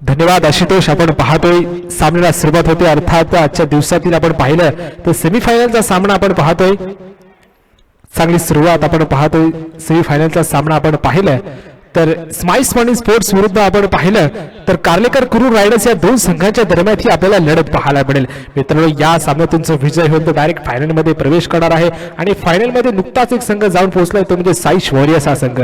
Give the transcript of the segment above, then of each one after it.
धन्यवाद आशुतोष. आपण पाहतोय सामन्याला सुरुवात होते. अर्थात आजच्या दिवसातील आपण पाहिलं तर सेमीफायनलचा सामना आपण पाहतोय. चांगली सुरुवात आपण पाहतोय. सेमीफायनलचा सामना आपण पाहिलं तर स्माइल्स मॉर्निंग स्पोर्ट्स विरुद्ध आपण पाहिलं तर कार्लेकर कुरुल रायडर्स या दोन संघांच्या दरम्यान ही आपल्याला लढत पाहायला मिळेल. मित्रांनो, या सामन्यातून जो विजय होईल तो डायरेक्ट फायनल मध्ये प्रवेश करणार आहे आणि फायनल मध्ये नुकताच एक संघ जाऊन पोहोचलाय, तो म्हणजे साईश वॉरियर्स हा संघ.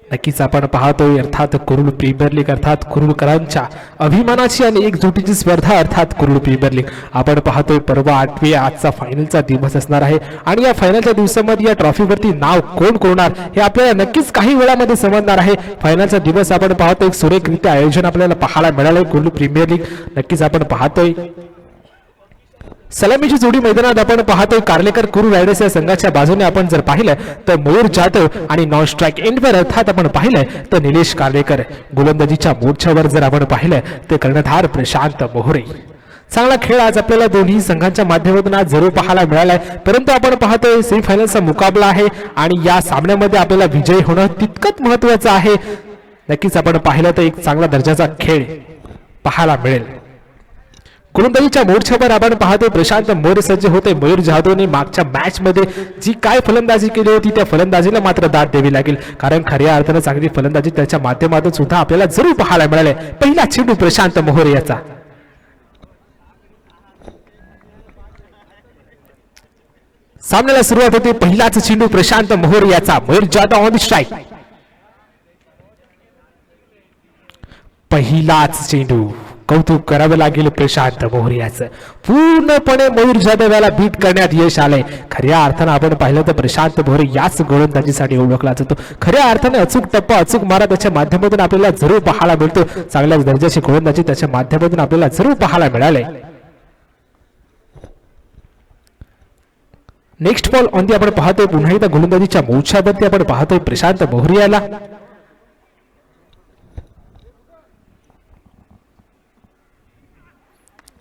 नक्कीच आपण पाहतोय अर्थात कुरुल प्रीमियर लीग अर्थात कुरुलकरांच्या अभिमानाची आणि एकजुटीची स्पर्धा अर्थात कुरुल प्रीमियर लीग आपण पाहतोय. परवा 8 आजचा फायनलचा दिवस असणार आहे आणि या फायनलच्या दिवसामध्ये या ट्रॉफीवरती नाव कोण कोरणार हे आपल्याला नक्कीच काही वेळामध्ये समजणार आहे. फायनलचा दिवस आपण पाहतोय. सुरेखरित्या आयोजन आपल्याला पाहायला मिळालंय कुरुल प्रीमियर लीग. नक्कीच आपण पाहतोय सलामीची जोडी मैदानात आपण पाहतोय. कार्लेकर कुरुल रायडर्स या संघाच्या बाजूने आपण जर पाहिलं तर मयूर जाधव आणि नॉन स्ट्राईक एंडवर अर्थात आपण पाहिलं तर निलेश कार्लेकर. गोलंदाजीच्या मोर्चावर जर आपण पाहिलं तर कर्णधार प्रशांत मोहरे. चांगला खेळ आज आपल्याला दोन्ही संघांच्या माध्यमातून आज जरूर पाहायला मिळालाय. परंतु आपण पाहतोय सेमीफायनलचा मुकाबला आहे आणि या सामन्यामध्ये आपल्याला विजय होणं तितकंच महत्वाचं आहे. नक्कीच आपण पाहिलं तर एक चांगला दर्जाचा खेळ पाहायला मिळेल. गोलंदाजीच्या मोर्चावर आपण पाहतोय प्रशांत मोरे सज्ज होते. मयूर जाधवने मागच्या मॅच मध्ये जी काय फलंदाजी केली होती त्या फलंदाजीला मात्र दाद द्यावी लागेल, कारण खऱ्या अर्थानं चांगली फलंदाजी त्याच्या माध्यमातून सुद्धा आपल्याला जरूर पाहायला मिळाले. पहिला चेंडू प्रशांत मोरे याचा. सामन्याला सुरुवात होते. पहिलाच चेंडू प्रशांत मोरे याचा. Mayur Jadhav on the strike. पहिलाच चेंडू. कौतुक करावं लागेल प्रशांत मोहरे याचं. पूर्णपणे मयूर जाधव याला बीट करण्यात यश आलंय. खऱ्या अर्थानं आपण पाहिलं तर प्रशांत मोहरे याच गोलंदाजीसाठी ओळखला जातो. खऱ्या अर्थाने अचूक टप्पा अचूक मारा त्याच्या माध्यमातून आपल्याला जरूर पाहायला मिळतो. चांगल्या दर्जाची गोलंदाजी त्याच्या माध्यमातून आपल्याला जरूर पाहायला मिळाले. नेक्स्ट बॉल ऑन दी आपण पाहतोय. पुन्हा एकदा गोलंदाजीच्या मोर्चावरती आपण पाहतोय प्रशांत मोहरे याला.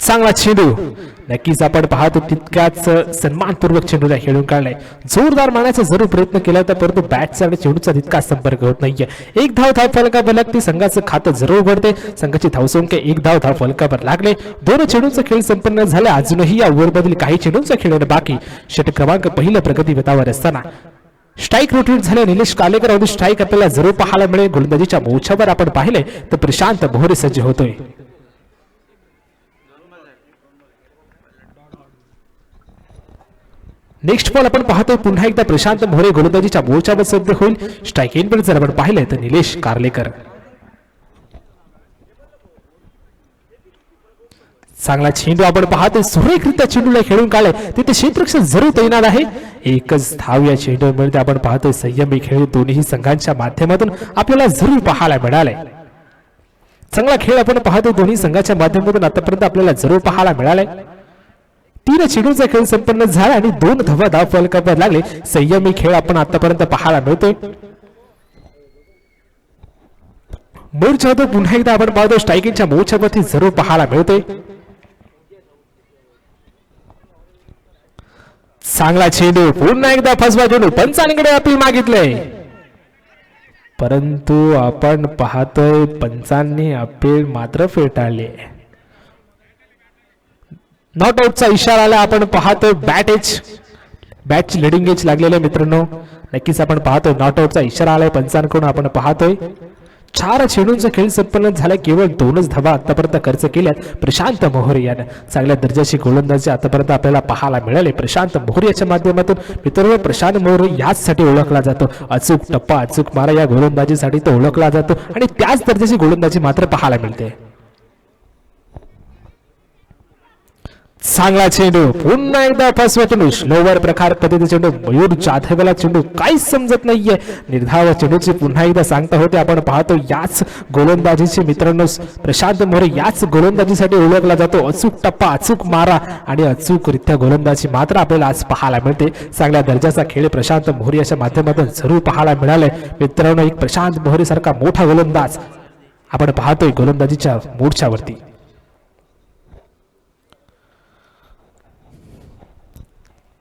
चांगला चेंडू. नक्कीच आपण पाहतो तितक्याच सन्मानपूर्वक चेंडूला खेळून काढलाय. जोरदार मारण्याचा जरूर प्रयत्न केला तर परंतु बॅटचा आणि चेंडूचा तितका संपर्क होत नाहीये. एक धाव फलकावर लागते. संघाचं खातं जरूर उघडते. संघाची धावसंख्या एक धाव फलकावर लागले. दोन चेंडूंचा खेळ संपन्न झाले. अजूनही या ओव्हरमधील काही चेंडूंचा खेळणं बाकी. षटक क्रमांक पहिलं प्रगती पथावर असताना स्ट्राईक रोटेट झाले. निलेश कालेकर ऑन स्ट्राईक आपल्याला जरूर पाहायला मिळेल. गोलंदाजीच्या मोर्चावर आपण पाहिले तर प्रशांत मोहरे सज्ज होतोय. नेक्स्ट बॉल आपण पाहतोय. पुन्हा एकदा प्रशांत मोहरे गोलंदाजीच्या मोर्चावर सज्ज होईल. स्ट्राईक एंडवर जर आपण पाहिलं तर निलेश कार्लेकर. चांगला चेंडू आपण पाहतोय. सुरेखरित्या चेंडूला खेळून काढले. तिथे क्षेत्ररक्षक जरूर तैनात आहे. एकच धाव या चेंडूमध्ये आपण पाहतोय. संयमी खेळ दोन्ही संघांच्या माध्यमातून आपल्याला जरूर पाहायला मिळाले. चांगला खेळ आपण पाहतोय दोन्ही संघाच्या माध्यमातून आतापर्यंत आपल्याला जरूर पाहायला मिळाले. 3 चेंडूचा खेळ संपन्न झाला आणि 2 धाव फलकावर लागले. संयमी खेळ आपण आतापर्यंत पाहायला मिळतोय. मयूर जाधव पुन्हा एकदा आपण पाहतो स्ट्रायकिंगच्या मोर्चावरती जरूर पाहायला मिळतोय. चांगला चेंडू. पुन्हा एकदा फसवा चेंडू. पंचांकडे अपील मागितलंय, परंतु आपण पाहतोय पंचांनी अपील मात्र फेटाळले. नॉट आउटचा इशारा आला. आपण पाहतोय बॅटची लिडिंग एज लागलेले मित्रांनो. नक्कीच आपण पाहतोय नॉट आउटचा इशारा आलाय पंचांकडून. आपण पाहतोय 4 चेंडूंचा खेळ संपन्न झाला. केवळ 2च धावा आतापर्यंत खर्च केल्यात प्रशांत मोहरे यानं. चांगल्या दर्जाची गोलंदाजी आतापर्यंत आपल्याला पाहायला मिळाले प्रशांत मोहरे याच्या माध्यमातून. मित्रांनो, प्रशांत मोहरे याचसाठी ओळखला जातो. अचूक टप्पा अचूक मारा या गोलंदाजीसाठी तो ओळखला जातो आणि त्याच दर्जाची गोलंदाजी मात्र पाहायला मिळते. चांगला चेंडू. पुन्हा एकदा फसवा चेंडू. स्लोवर प्रकार पद्धतीचा चेंडू. मयूर जाधवला चेंडू काहीच समजत नाहीये. निर्धाव चेंडूची पुन्हा एकदा सांगता होते. आपण पाहतो याच गोलंदाजीचे मित्रांनो प्रशांत मोहरे याच गोलंदाजीसाठी ओळखला जातो. अचूक टप्पा अचूक मारा आणि अचूकरित्या गोलंदाजी मात्र आपल्याला आज पाहायला मिळते. चांगल्या दर्जाचा खेळ प्रशांत मोहरे याच्या माध्यमातून जरूर पाहायला मिळाले. मित्रांनो, एक प्रशांत मोहरे सारखा मोठा गोलंदाज आपण पाहतोय गोलंदाजीच्या मोर्चावरती.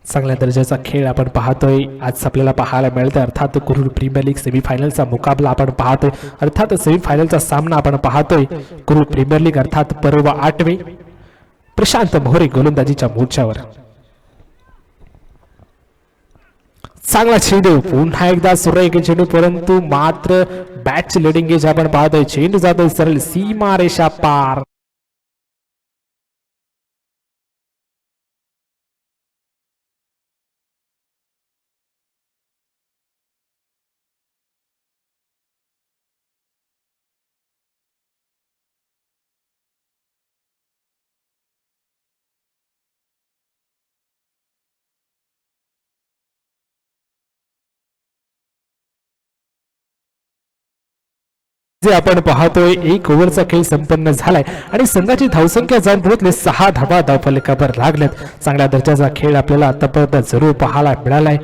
चांगल्या दर्जाचा खेळ आपण पाहतोय आज आपल्याला पाहायला मिळतं. अर्थात कुरुल प्रीमियर लीग सेमीफायनलचा मुकाबला आपण पाहतोय. अर्थात सेमीफायनलचा सामना आपण पाहतोय. कुरुल प्रीमियर लीग अर्थात पर्व 8वे. प्रशांत मोहरे गोलंदाजीच्या मोर्चावर. चांगला चेंडू पुन्हा एकदा सुरेख चेंडू परंतु मात्र बॅटची लिडिंग एज आपण पाहतोय. चेंडू जातोय सरळ सीमा रेषा पार. जे आपण पाहतोय एक ओव्हरचा खेळ संपन्न झालाय आणि संघाची धावसंख्या जाऊन पोहोचले 6 धावा धावफलकावर लागल्यात. चांगल्या दर्जाचा खेळ आपल्याला आतापर्यंत जरूर पाहायला मिळालाय.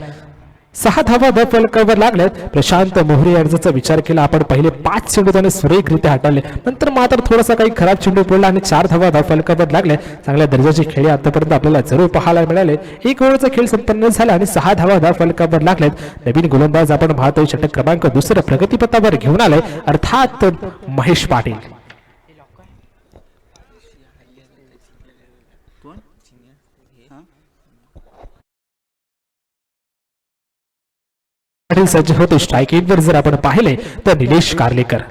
6 धावा धावफलकावर लागल्यात. प्रशांत मोहरे यांचा विचार केला आपण पहिले 5 चेंडू त्याने सुरेखरित्या हाताळले नंतर मात्र थोडासा काही खराब चेंडू पडला आणि 4 धावा धावफलकावर लागले. चांगल्या दर्जाचे खेळ आतापर्यंत आपल्याला जरूर पाहायला मिळाले. एक ओव्हरचा खेळ संपन्न झाला आणि 6 धावा धावफलकावर लागल्यात. नवीन गोलंदाज आपण पाहतोय षटक क्रमांक 2 प्रगतीपथावर घेऊन आलाय अर्थात महेश पाटील. सज्ज होते. स्ट्राईक एंडवर जर आपण पाहिले तर निलेश कार्लेकर.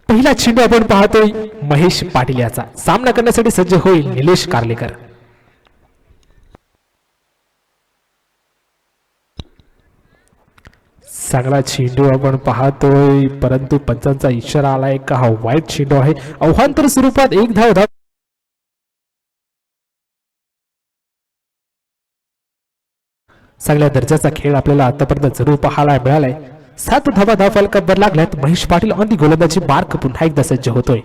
पहिला चेंडू आपण पाहतोय महेश पाटील याचा. सामना करण्यासाठी सज्ज होईल निलेश कार्लेकर. चांगला चेंडू आपण पाहतोय परंतु पंचांचा इशारा आलाय का हा वाईट चेंडू आहे. आव्हांतर स्वरूपात एक धाव चांगल्या दर्जाचा खेळ आपल्याला आतापर्यंत जरूर पाहायला मिळालाय. 7 धावा धावफलकावर लागल्यात. महेश पाटील ऑन दी गोलंदाजी मार्क पुन्हा एकदा सज्ज होतोय.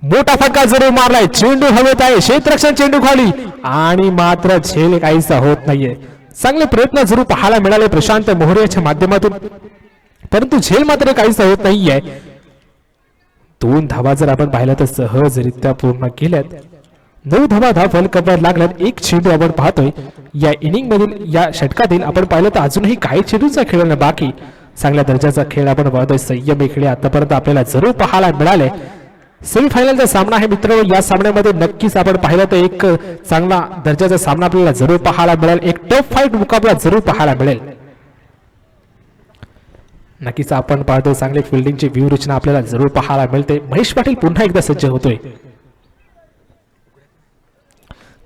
मोठा फटका जरूर मारलाय. चेंडू हवेत आहे. क्षेत्ररक्षण चेंडू खाली आणि मात्र झेल काहीसा होत नाहीये. चांगले प्रयत्न जरूर पाहायला मिळाले प्रशांत मोहरेच्या माध्यमातून परंतु झेल मात्र काहीसा होत नाहीये. 2 धावा जर आपण पाहिल्या तर सहजरित्या पूर्ण केल्यात. 9 धावा धावफलकावर लागल्यात. एक चेंडू आपण पाहतोय या इनिंग मधील या षटकातील आपण पाहिलं तर अजूनही काही चेंडूचा खेळणं बाकी. चांगल्या दर्जाचा खेळ आपण पाहतोय. संयमी खेळ आतापर्यंत आपल्याला जरूर पाहायला मिळाले. सेमीफायनलचा सामना आहे मित्रांनो. या सामन्यामध्ये नक्कीच आपण पाहिलं तर एक चांगला दर्जाचा सामना आपल्याला जरूर पाहायला मिळेल. एक टफ फाईट मुकाबला जरूर पाहायला मिळेल. नक्कीच आपण पाहतोय चांगले फिल्डिंगची व्यूहरचना आपल्याला जरूर पाहायला मिळते. महेश पाटील पुन्हा एकदा सज्ज होतोय.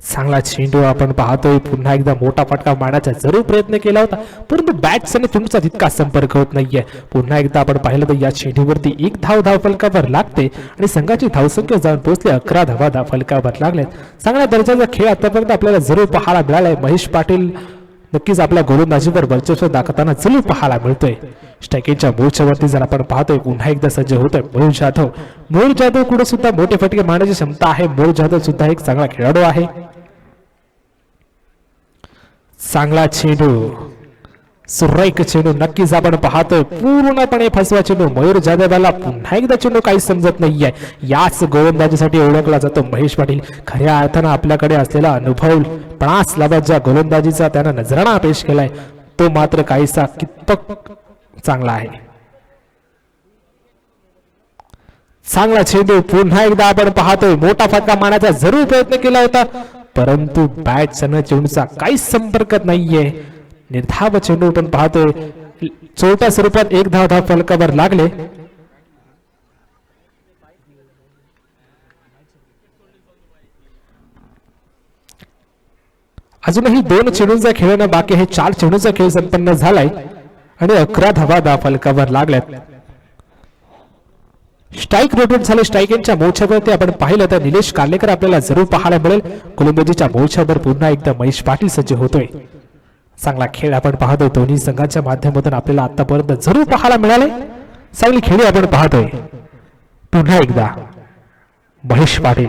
चांगला चेंडू आपण पाहतोय. पुन्हा एकदा मोठा फटका मारण्याचा जरूर प्रयत्न केला होता परंतु बॅट्स आणि चेंडूचा तितका संपर्क होत नाहीये. पुन्हा एकदा आपण पाहिलं तर या चेंडूवरती 1 धाव धावफलकावर लागते आणि संघाची धावसंख्या जाऊन पोहोचली 11 धावा धावफलकावर लागल्यात. चांगल्या दर्जाचा खेळ आतापर्यंत आपल्याला जरूर पाहायला मिळालाय. महेश पाटील नक्कीच आपल्या गोलंदाजीवर वर्चस्व दाखवताना जरूर पाहायला मिळतोय. स्ट्रायकिंगच्या मोर्चावरती जर आपण पाहतोय पुन्हा एकदा सज्ज होतोय मयूर जाधव कुठे सुद्धा मोठे फटके मारण्याची क्षमता आहे. मयूर जाधव सुद्धा एक चांगला खेळाडू आहे. चांगला चेंडू सुरेख चेंडू नक्कीच आपण पाहतोय पूर्णपणे फसवा चेंडू. मयूर जाधवाला पुन्हा एकदा चेंडू काही समजत नाहीये. याच गोलंदाजीसाठी ओळखला जातो महेश पाटील. खऱ्या अर्थानं आपल्याकडे असलेला अनुभव 50 लाभाच्या गोलंदाजीचा त्यानं नजराणा पेश केलाय तो मात्र काहीसा कितपत चांगला आहे. चांगला चेंडू पुन्हा एकदा आपण पाहतोय. मोठा फटका मारण्याचा जरूर प्रयत्न केला होता परंतु बॅट आणि चेंडूचा काहीच संपर्क नाहीये. निर्धाव चेंडू आपण पाहतोय. छोट्या स्वरूपात 1 धाव धावफलकावर लागले. अजूनही 2 चेंडूंचा खेळणं बाकी आहे. 4 चेंडूचा खेळ संपन्न झालाय आणि 11 धावा धावफलकावर लागल्यात. स्ट्राईक रोटेट झाले. स्ट्राईकिंगच्या मोर्चावरती आपण पाहिलं तर निलेश कार्लेकर आपल्याला जरूर पाहायला मिळेल. गोलंदाजीच्या मोर्चावर पुन्हा एकदा महेश पाटील सज्ज होतोय. चांगला खेळ आपण पाहतोय. दोन्ही संघांच्या माध्यमातून आपल्याला आतापर्यंत जरूर पाहायला मिळाले. चांगली खेळी आपण पाहतोय. पुन्हा एकदा महेश पाटील.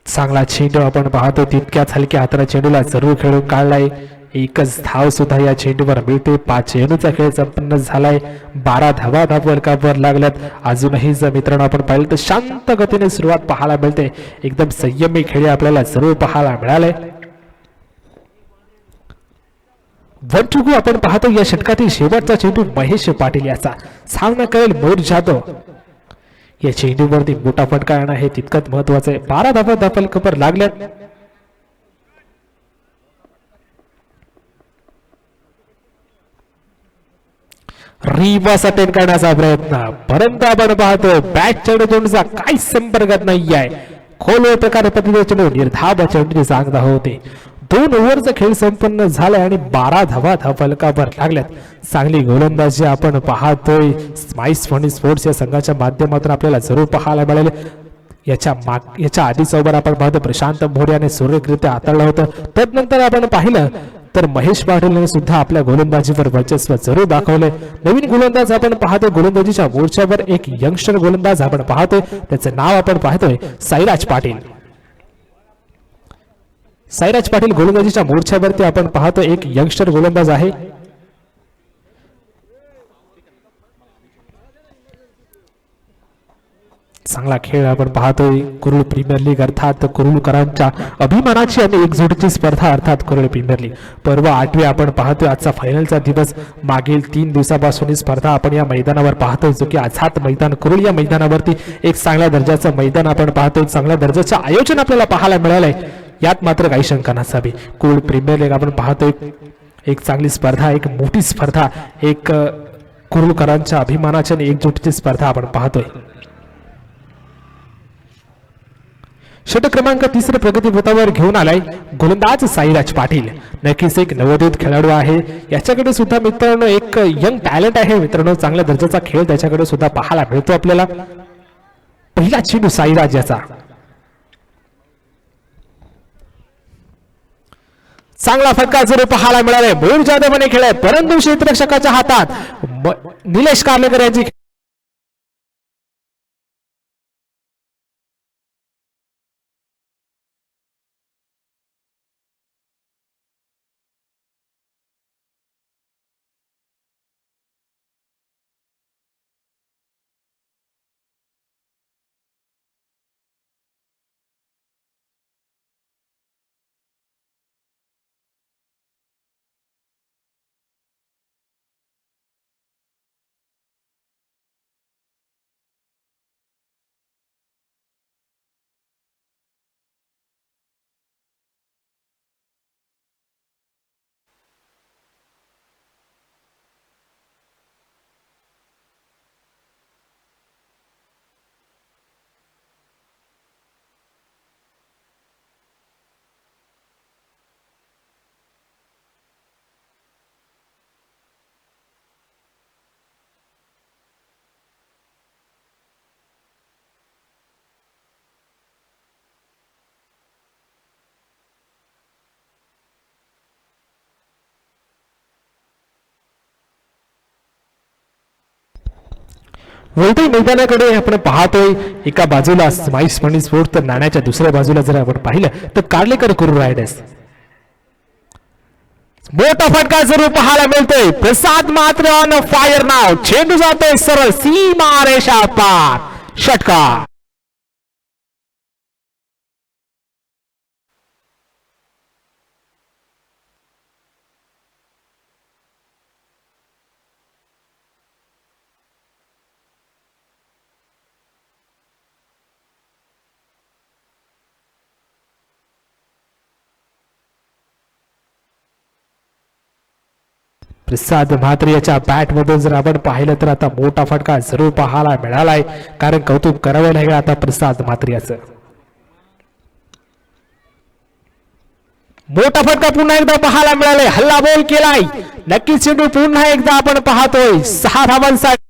चांगला चेंडू आपण पाहतो, तितक्याच हलक्या हाताने चेंडूला जरूर खेळून काढलाय. एकच धाव सुद्धा या चेंडूवर मिळते. 5 चेंडूचा खेळ संपन्न झालाय. 12 धावा फलकावर लागल्यात. अजूनही जर मित्रांनो आपण पाहिलं तर शांत गतीने सुरुवात पाहायला मिळते. एकदम संयमी खेळ आपल्याला जरूर पाहायला मिळाले. 1 to go आपण पाहतो. या षटकातील शेवटचा चेंडू महेश पाटील याचा. सामना करेल मयूर जाधव. या चेंडूवरती मोठा फटका येणं हे तितकंच महत्वाचं आहे. 12 धावा फलकावर लागल्यात. रिवर्स अटेंड करण्याचा प्रयत्न, परंतु आपण पाहतो बॅट चेंडूचा काही संपर्कात नाही आहे. खोलवर प्रकारे पद्धतीने चेंडू निर्धाव चेंडूची चांगला होते. 2 ओव्हरचा खेळ संपन्न झालाय आणि 12 धावा फलकावर लागल्यात. चांगली गोलंदाजी आपण पाहतोय. स्माइस फनी स्पोर्ट्स या संघाच्या माध्यमातून आपल्याला जरूर पाहायला मिळेल. याच्या आधीच ओव्हर आपण पाहतो प्रशांत मोरे याने सुरेखरित्या हाताळलं होतं. त्यानंतर आपण पाहिलं तर महेश पाटीलने सुद्धा आपल्या गोलंदाजीवर वर्चस्व जरूर दाखवले. नवीन गोलंदाज आपण पाहतोय. गोलंदाजीच्या मोर्चावर एक यंगस्टर गोलंदाज आपण पाहतोय. त्याचं नाव आपण पाहतोय साईराज पाटील. साईराज पाटील गोलंदाजीच्या मोर्चावरती आपण पाहतो एक यंगस्टर गोलंदाज आहे. चांगला खेळ आपण पाहतोय. कुरुल प्रीमियर लीग अर्थात कुरुलकरांच्या अभिमानाची आणि एकजुटीची स्पर्धा अर्थात कुरुल प्रीमियर लीग पर्व 8वी आपण पाहतोय. आजचा फायनलचा दिवस. मागील 3 दिवसापासून ही स्पर्धा आपण या मैदानावर पाहतोय, जो की आझाद मैदान कुरुल या मैदानावरती एक चांगल्या दर्जाचं मैदान आपण पाहतोय. चांगल्या दर्जाचं आयोजन आपल्याला पाहायला मिळालंय. यात मात्र काही शंका नसावी. कुरुल प्रीमियर लीग आपण पाहतोय एक चांगली स्पर्धा, एक मोठी स्पर्धा, एक कुरुलकरांच्या अभिमानाची आणि एकजुटीची स्पर्धा आपण पाहतोय. षटक क्रमांक 3 प्रगतीपथावर घेऊन आलाय गोलंदाज साईराज पाटील. नक्कीच एक नवोदित खेळाडू आहे. याच्याकडे सुद्धा मित्रांनो एक यंग टॅलेंट आहे. मित्रांनो चांगल्या दर्जाचा खेळ त्याच्याकडे सुद्धा पाहायला मिळतो आपल्याला. पहिला चेंडू साईराज याचा. चांगला फटका जरूर पाहायला मिळालाय. मयूर जाधवने खेळाय, परंतु क्षेत्ररक्षकाच्या हातात निलेश कार्लेकर यांची वैद्य मैदानाकडे आपण पाहतोय. एका बाजूला स्माइस मनी स्पोर्ट्स तर नाण्याच्या दुसऱ्या बाजूला जर आपण पाहिलं तर कार्लेकर कुरुल रायडर्स. मोठा फटका जरूर पाहायला मिळतोय. प्रसाद मात्र ऑन फायर नाव. चेंडू जातोय सरळ सीमा रेषा पार. षटकार. प्रसाद म्हात्रे याच्या बॅट मधून जर आपण पाहिलं तर आता मोठा फटका जरूर पाहायला मिळालाय. कारण कौतुक करावं लागेल आता प्रसाद म्हात्रे याचं. मोठा फटका पुन्हा एकदा पाहायला मिळालाय. हल्ला बोल केलाय. नक्कीच चेंडू पुन्हा एकदा आपण पाहतोय 6 धावांसाठी.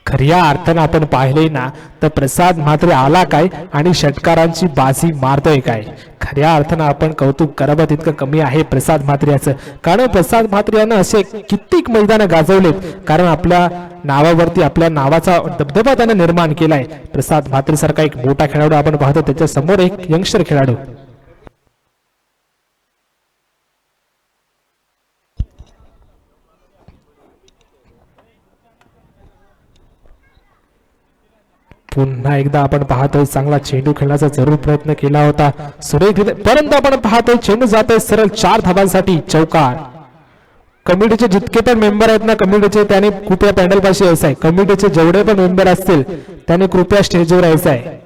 खऱ्या अर्थानं आपण पाहिले ना तर प्रसाद म्हात्रे आला काय आणि षटकारांची बाजी मारतोय काय. खऱ्या अर्थानं आपण कौतुक करावं तितकं कमी आहे प्रसाद म्हात्रे याचं. कारण प्रसाद म्हात्रे यानं असे कित्येक मैदानं गाजवलेत. कारण आपल्या नावावरती आपल्या नावाचा दबदबा त्यानं निर्माण केलाय. प्रसाद म्हात्रे सारखा एक मोठा खेळाडू आपण पाहतो, त्याच्या समोर एक यंगस्टर खेळाडू. पुन्हा एकदा आपण पाहतोय चांगला चेंडू खेळण्याचा जरूर प्रयत्न केला होता सुरेख, परंतु आपण पाहतोय चेंडू जातोय सरळ 4 धावांसाठी चौकार. कमिटीचे जितके पण मेंबर आहेत ना कमिटीचे, त्याने कृपया पॅन्डल पाशी यायचं आहे. कमिटीचे जेवढे पण मेंबर असतील त्याने कृपया स्टेजवर यायचं आहे.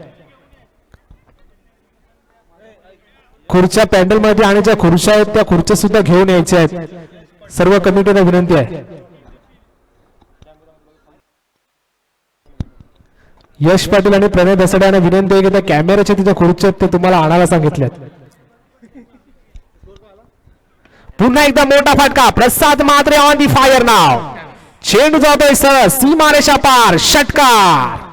खुर्च्या पॅन्डल मध्ये आणि ज्या खुर्च्या आहेत त्या खुर्च्या सुद्धा घेऊन यायच्या आहेत. सर्व कमिटीला विनंती आहे. यश पाटील आणि प्रणय दसडे यांना विनंती आहे की त्या कॅमेऱ्याच्या तिच्या खुर्च्या ते तुम्हाला आणायला सांगितल्यात. पुन्हा एकदा मोठा फटका. प्रसाद म्हात्रे ऑन दी फायर नाव. चेंडू जातोय सर सीमारेषा पार. षटकार.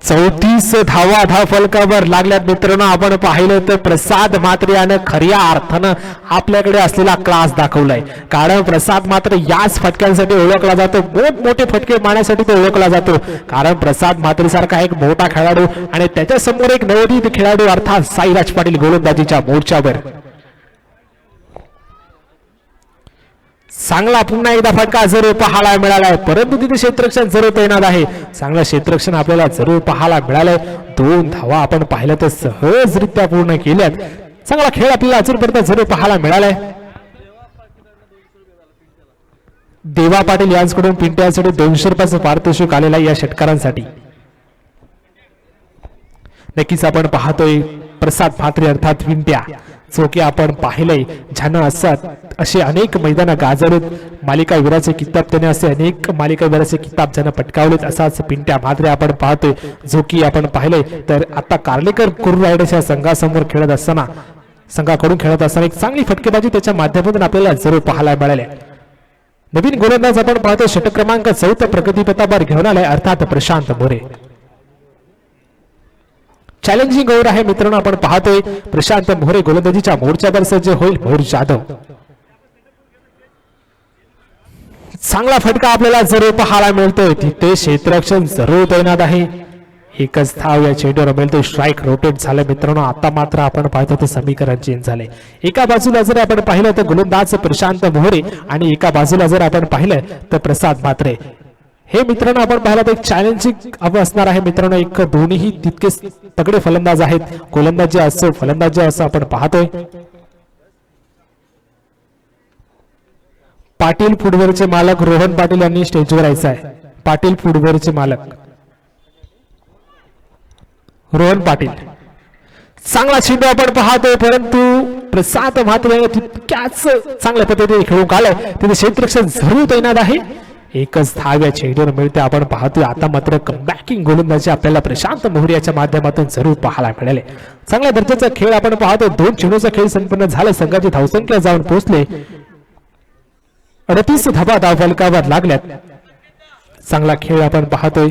चौतीस धावा धाव फलकावर लागल्यात मित्रांनो. आपण पाहिलं तर प्रसाद म्हात्रे यानं खऱ्या अर्थानं आपल्याकडे असलेला क्लास दाखवलाय. कारण प्रसाद म्हात्रे याच फटक्यांसाठी ओळखला जातो, मोठमोठे फटके मारण्यासाठी तो ओळखला जातो. कारण प्रसाद म्हात्रे सारखा एक मोठा खेळाडू आणि त्याच्या समोर एक नवोदित खेळाडू अर्थात साईराज पाटील गोलंदाजीच्या मोर्चावर. चांगला पुन्हा एकदा फटका जरूर पाहायला मिळालाय, परंतु तिथे क्षेत्ररक्षण जरूर तैनात आहे. चांगलं क्षेत्ररक्षण आपल्याला जरूर पाहायला मिळालंय. 2 धावा आपण पाहिलं तर सहजरित्या पूर्ण केल्यात. चांगला खेळ आपल्याला अजूनपर्यंत जरूर पाहायला मिळालाय. देवा पाटील यांच्याकडून पिंट्यासाठी 200 रुपयाचं पारितोषिक आलेला या षटकारांसाठी. नक्कीच आपण पाहतोय प्रसाद म्हात्रे अर्थात पिंट्या, जो की आपण पाहिलंय ज्यानं असे अनेक मैदान गाजवलेत. मालिका वीराचे किताब त्याने असे अनेक मालिका वीराचे किताब ज्यानं पटकावलेत. असाच पिंट्या म्हात्रे आपण पाहतोय, जो की आपण पाहिलंय तर आता कार्लेकर कुर्रू रायडर्स या संघासमोर खेळत असताना संघाकडून खेळत असताना एक चांगली फटकेबाजी त्याच्या माध्यमातून आपल्याला जरूर पाहायला मिळाली. नवीन गोलंदाज आपण पाहतोय षटक क्रमांक 4 प्रगतीपथावर घेऊन आलाय अर्थात प्रशांत मोरे. चॅलेंजिंग ओव्हर आहे मित्रांनो. आपण पाहतोय प्रशांत मोरे गोलंदाजीच्या मोर्चावर सज्ज होईल. मयूर जाधव. चांगला फटका आपल्याला जरूर पाहायला मिळतोय. तिथे क्षेत्ररक्षण जरूर तैनात आहे. एकच धाव या चेंडूवर मिळतोय. स्ट्राईक रोटेट झालं मित्रांनो. आता मात्र आपण पाहतो ते समीकरण चेंज झाले. एका बाजूला जर आपण पाहिलं तर गोलंदाज प्रशांत मोरे आणि एका बाजूला जर आपण पाहिलं तर प्रसाद म्हात्रे. हे मित्रांनो आपण पाहिलं तर एक चॅलेंजिंग असणार आहे मित्रांनो. एक दोन्ही तितकेच तगडे फलंदाज आहेत. गोलंदाजी असो फलंदाजी असं आपण पाहतोय. पाटील फुटवेअरचे मालक रोहन पाटील यांनी स्टेजवर यायचं आहे. पाटील फुटवेअरचे मालक रोहन पाटील. चांगला चेंडू आपण पाहतोय, परंतु प्रसाद म्हात्रे तितक्याच चांगल्या पद्धतीने खेळून काढलाय. तिथे क्षेत्ररक्षण जरूर तैनात आहे. एकच धाव या चेंडूवर मिळते आपण पाहतोय. आता मात्र कमबॅकिंग गोलंदाजी आपल्याला प्रशांत मोरे याच्या माध्यमातून जरूर पाहायला मिळाले. चांगल्या दर्जाचा खेळ आपण पाहतोय. 2 चेंडूचा खेळ संपन्न झाला. संघाची धावसंख्या जाऊन पोहोचले 38 धावा धाव फलकावर लागल्यात. चांगला खेळ आपण पाहतोय.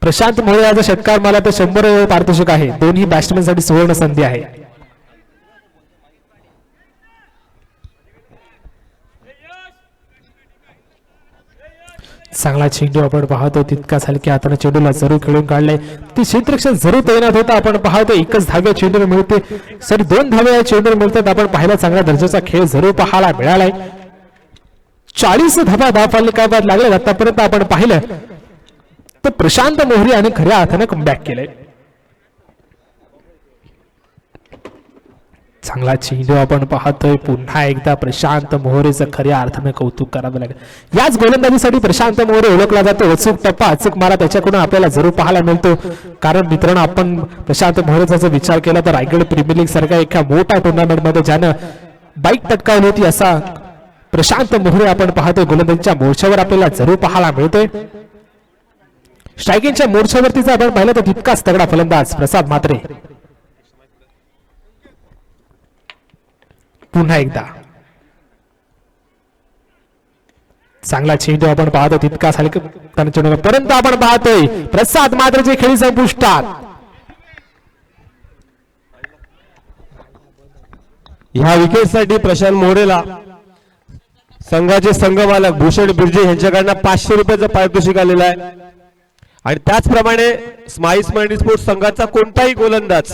प्रशांत मोरे याचा षटकार मला तर 100 पारितोषिक आहे. दोन्ही बॅट्समॅन साठी सुवर्ण संधी आहे. चांगला चेंडू आपण पाहतो. तितकाच हलक्या हाताने चेंडूला जरूर खेळून काढलाय. ते क्षेत्ररक्षण जरूर तैनात होता. आपण पाहतो एकच धाव्या चेंडूवर मिळते. 2 धाव्या या चेंडूवर मिळतात. आपण पाहिला चांगल्या दर्जाचा खेळ जरूर पाहायला मिळालाय. 40 धावा धाव फलकावर लागले. आतापर्यंत आपण पाहिलं तर प्रशांत मोरे आणि खऱ्या अर्थाने कमबॅक केलंय. चांगला चेंडू आपण पाहतोय. पुन्हा एकदा प्रशांत मोरेचं खऱ्या अर्थाने कौतुक करावं लागेल. याच गोलंदाजीसाठी प्रशांत मोरे ओळखला जातो. अचूक टप्पा अचूक मारा त्याच्याकडून आपल्याला जरूर पाहायला मिळतो. कारण मित्रांनो आपण प्रशांत मोरेचा जर विचार केला तर रायगड प्रीमियर लीग सारखा एका मोठ्या टुर्नामेंट मध्ये ज्यानं बाईक पटकावली होती असा प्रशांत मोरे आपण पाहतोय गोलंदाजीच्या मोर्चावर आपल्याला जरूर पाहायला मिळतोय. स्ट्रायकिंगच्या मोर्चावरती जर आपण पाहिलं तर तितकाच तगडा फलंदाज प्रसाद म्हात्रे. पुन्हा एकदा चांगला चेंडू आपण पाहतो तितकाच हलका चेंडू परंतु आपण पाहतोय प्रसाद म्हात्रेचे खेळी संपुष्टात. ह्या विकेटसाठी प्रशांत मोरेला संघाचे संघमालक भूषण बिर्जे यांच्याकडनं 500 रुपयाचं पारितोषिक आलेलं आहे. आणि त्याचप्रमाणे स्माइल्स मल्टी स्पोर्ट्स संघाचा कोणताही गोलंदाज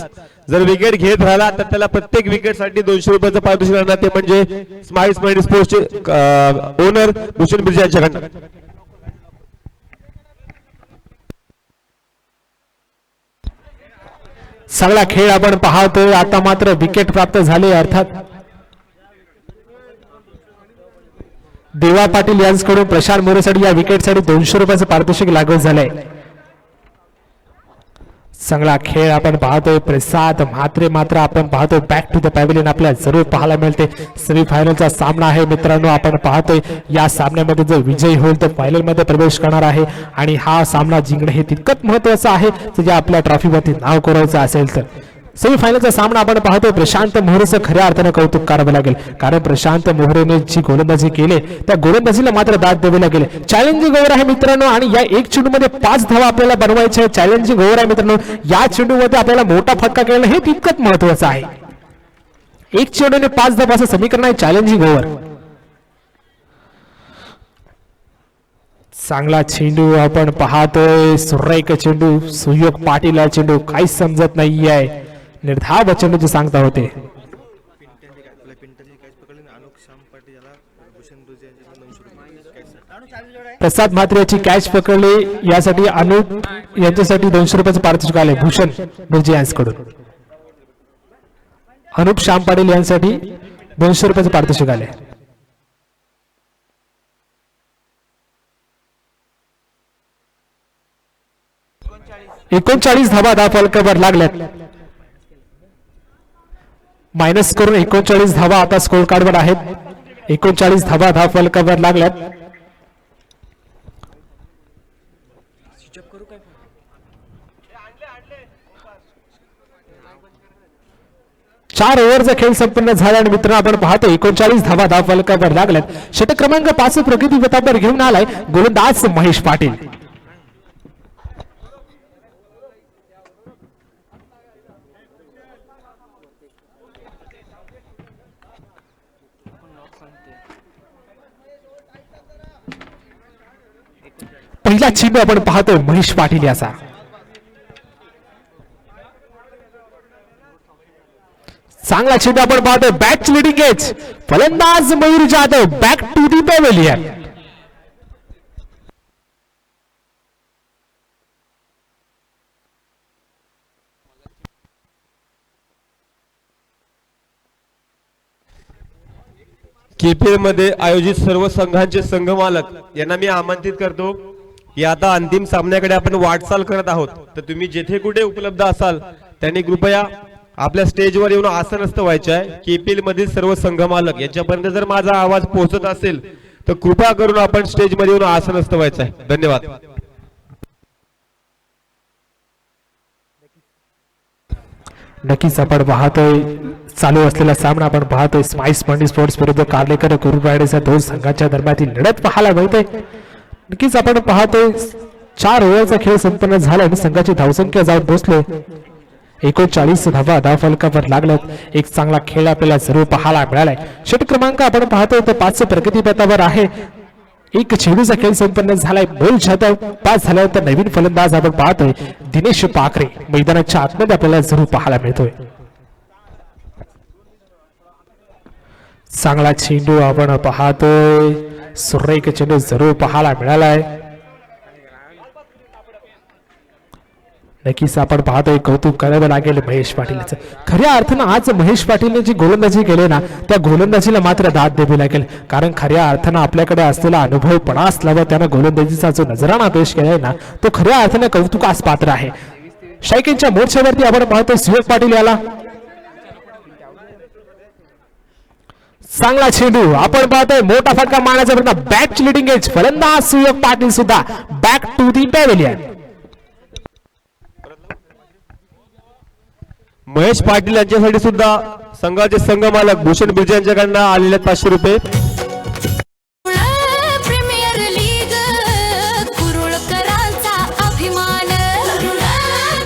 जर विकेट घेत राहिला तर त्याला प्रत्येक विकेटसाठी 200 रुपयाचं पारितोषिक राहणार, ते म्हणजे स्माइल्स मल्टी स्पोर्ट्सचे ओनर भूषण बिर्जे यांच्याकडनं. चांगला खेळ आपण पाहतोय. आता मात्र विकेट प्राप्त झाले, अर्थात देवा पाटील यांच्याकडून प्रशांत मोरेसाठी या विकेटसाठी 200 रुपयाचं पारितोषिक लागू झालंय. चांगला खेळ आपण पाहतोय. प्रसाद म्हात्रे मात्र आपण पाहतोय बॅक टू द पॅव्हिलियन आपल्याला जरूर पाहायला मिळते. सेमीफायनलचा सामना आहे मित्रांनो. आपण पाहतोय या सामन्यामध्ये जर विजयी होईल तर फायनल मध्ये प्रवेश करणार आहे आणि हा सामना जिंकणे हे तितकंच महत्वाचं आहे जे आपल्या ट्रॉफीवरती नाव कोरायचं असेल तर. सेमीफायनलचा सामना आपण पाहतोय. प्रशांत मोहरेचं खऱ्या अर्थानं कौतुक करावं लागेल, कारण प्रशांत मोहरेने जी गोलंदाजी केली त्या गोलंदाजीला मात्र दाद द्यावी लागेल. चॅलेंजिंग ओव्हर आहे मित्रांनो आणि या एक चेंडूमध्ये 5 धावा आपल्याला बनवायच्या आहे. चॅलेंजिंग ओव्हर आहे मित्रांनो. या चेंडूमध्ये आपल्याला मोठा फटका केला हे तितकंच महत्वाचं आहे. एक चेंडूने 5 धावा असं समीकरण आहे चॅलेंजिंग ओव्हर. चांगला चेंडू आपण पाहतोय. सुरेख चेंडू. सुयोग पाटील हा चेंडू काहीच समजत नाहीये. निर्धाव चेंडूचे सांगता होते. प्रसाद म्हात्रे याची कॅच पकडली, यासाठी अनुप यांच्यासाठी 200 रुपयाचं पारितोषिक आले भूषण बिर्जे यांच्याकडून. अनुप श्याम पाटील यांसाठी 200 रुपयाचं पारितोषिक आले. एकोणचाळीस धावा फलकावर लागल्यात. मायनस करून 39 धावा आता स्कोर कार्डवर आहेत. 39 धावा फलकावर लागल्यात. चार ओव्हरचा खेळ संपन्न झाला आणि मित्रांनो आपण पाहतो 39 धावा फलकावर लागल्यात. षटक क्रमांक 5 प्रगती पथावर घेऊन आलाय गोलंदाज महेश पाटील. पहिला चेंडू आपण पाहतोय महेश पाटील याचा. चांगला चेंडू आपण पाहतोय. बॅक लिडिंग एज फलंदाज Mayur Jadhav back to the pavilion. KPL मध्ये आयोजित सर्व संघांचे संघमालक यांना मी आमंत्रित करतो की आता अंतिम सामन्याकडे आपण वाटचाल करत आहोत, तर तुम्ही जेथे कुठे उपलब्ध असाल त्यांनी कृपया आपल्या स्टेजवर येऊन आसनस्थ व्हायचे आहे. केपीएल मधील सर्व संघमालक यांच्यापर्यंत जर माझा आवाज पोहोचत असेल तर कृपा करून आपण स्टेजमध्ये येऊन आसनस्थ व्हायचं आहे. धन्यवाद. नक्कीच आपण पाहतोय चालू असलेला सामना आपण पाहतोय स्माइल्स मल्टी स्पोर्ट्स विरुद्ध कार्लेकर कुरुल रायडर्स या दोन संघांच्या दरम्यान लढत पाहायला मिळते. नक्कीच आपण पाहतोय 4 ओव्हरचा खेळ संपन्न झाला आणि संघाची धावसंख्या जाऊन पोहोचले 39 धावा फलकावर लागल्यात. एक चांगला खेळ आपल्याला जरूर पाहायला मिळालाय. षटक क्रमांक आपण पाहतोय तर 5 प्रगती पथावर आहे. एक चेंडूचा खेळ संपन्न झालाय. बोल जाधव 5 झाल्यानंतर नवीन फलंदाज आपण पाहतोय दिनेश पाखरे मैदानाच्या आतमध्ये आपल्याला जरूर पाहायला मिळतोय. चांगला चेंडू आपण पाहतोय. सुरेख चेंडू जरूर पाहायला मिळालाय. नक्कीच आपण पाहतोय कौतुक करावं लागेल महेश पाटीलचं. खऱ्या अर्थानं आज महेश पाटीलने जी गोलंदाजी केली ना त्या गोलंदाजीला मात्र दाद द्यावी लागेल, कारण खऱ्या अर्थानं आपल्याकडे असलेला अनुभवपणा असल्यावर त्यानं गोलंदाजीचा जो नजराणा पेश केलाय ना तो खऱ्या अर्थानं कौतुकास पात्र आहे. स्ट्रायकिंगच्या मोर्चावरती आपण पाहतोय सुयोग पाटील याला. चांगला चेंडू आपण पाहतोय मोठा फटका मारण्याचा प्रयत्न. बॅक लिडिंग एज फलंदाज सुयोग पाटील सुद्धा back to the pavilion. Mahesh Patil यांच्यासाठी सुद्धा संघाचे संघ मालक भूषण बिर्जे यांच्याकडनं आलेले आहेत 500 रुपये. प्रीमियर लीग कुरुळकरांचा अभिमान.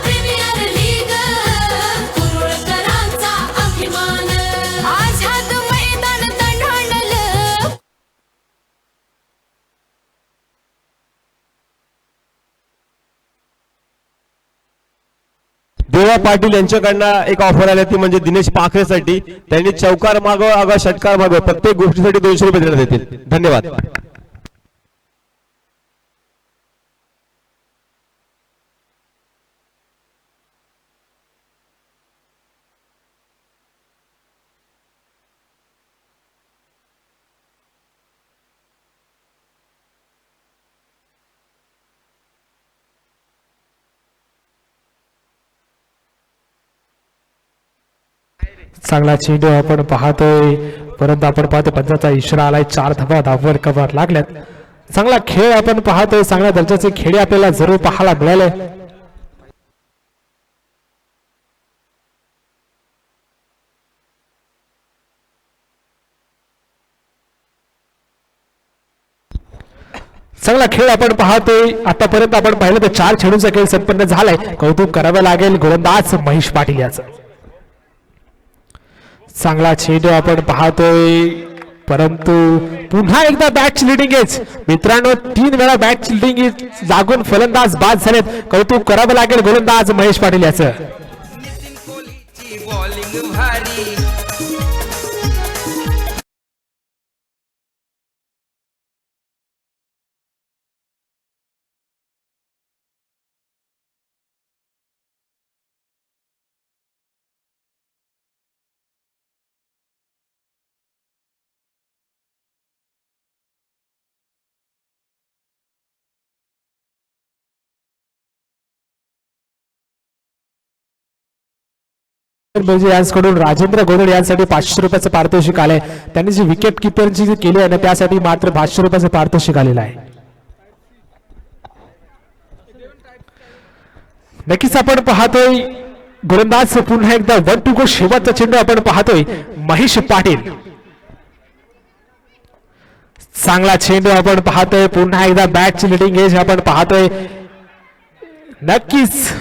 प्रीमियर लीग कुरुळकरांचा अभिमान. आझाद मैदान तणाणलं. देवा पाटील यांच्याकडनं एक ऑफर आली ती म्हणजे दिनेश पाखरेसाठी. त्यांनी चौकार मागव अगं षटकार मागव प्रत्येक गोष्टीसाठी 200 रुपये देण्यात येतील. धन्यवाद. चांगला चेंडू आपण पाहतोय, परंतु आपण पाहतो पंचाचा इशारा आलाय. 4 धावा धाववर कव्हर लागल्यात. चांगला खेळ आपण पाहतोय, चांगल्या दर्जाचे खेळ आपल्याला जरूर पाहायला मिळाले. चांगला खेळ आपण पाहतोय. आतापर्यंत आपण पाहिलं तर 4 चेंडूचा खेळ संपन्न झालाय. कौतुक करावं लागेल गोलंदाज महेश पाटील याचं. चांगला चेंडू आपण पाहतोय, परंतु पुन्हा एकदा बॅट लिडिंग एज मित्रांनो. 3 वेळा बॅट लिडिंग एज जागून फलंदाज बाद झालेत. कौतुक करावं लागेल गोलंदाज महेश पाटील याचं. नितीन कोहलीची बॉलिंग भारी. यांकडून राजेंद्र गोदड यांसाठी 500 रुपयाचं पारितोषिक आलंय. त्यांनी जी विकेट किपरची जी केली आहे ना त्यासाठी मात्र 500 रुपयाचं पारितोषिक आलेलं आहे. नक्कीच आपण पाहतोय गोलंदाज पुन्हा एकदा 1 to go शेवटचा चेंडू आपण पाहतोय महेश पाटील. चांगला चेंडू आपण पाहतोय, पुन्हा एकदा बॅटची लिडिंग एज आपण पाहतोय. नक्कीच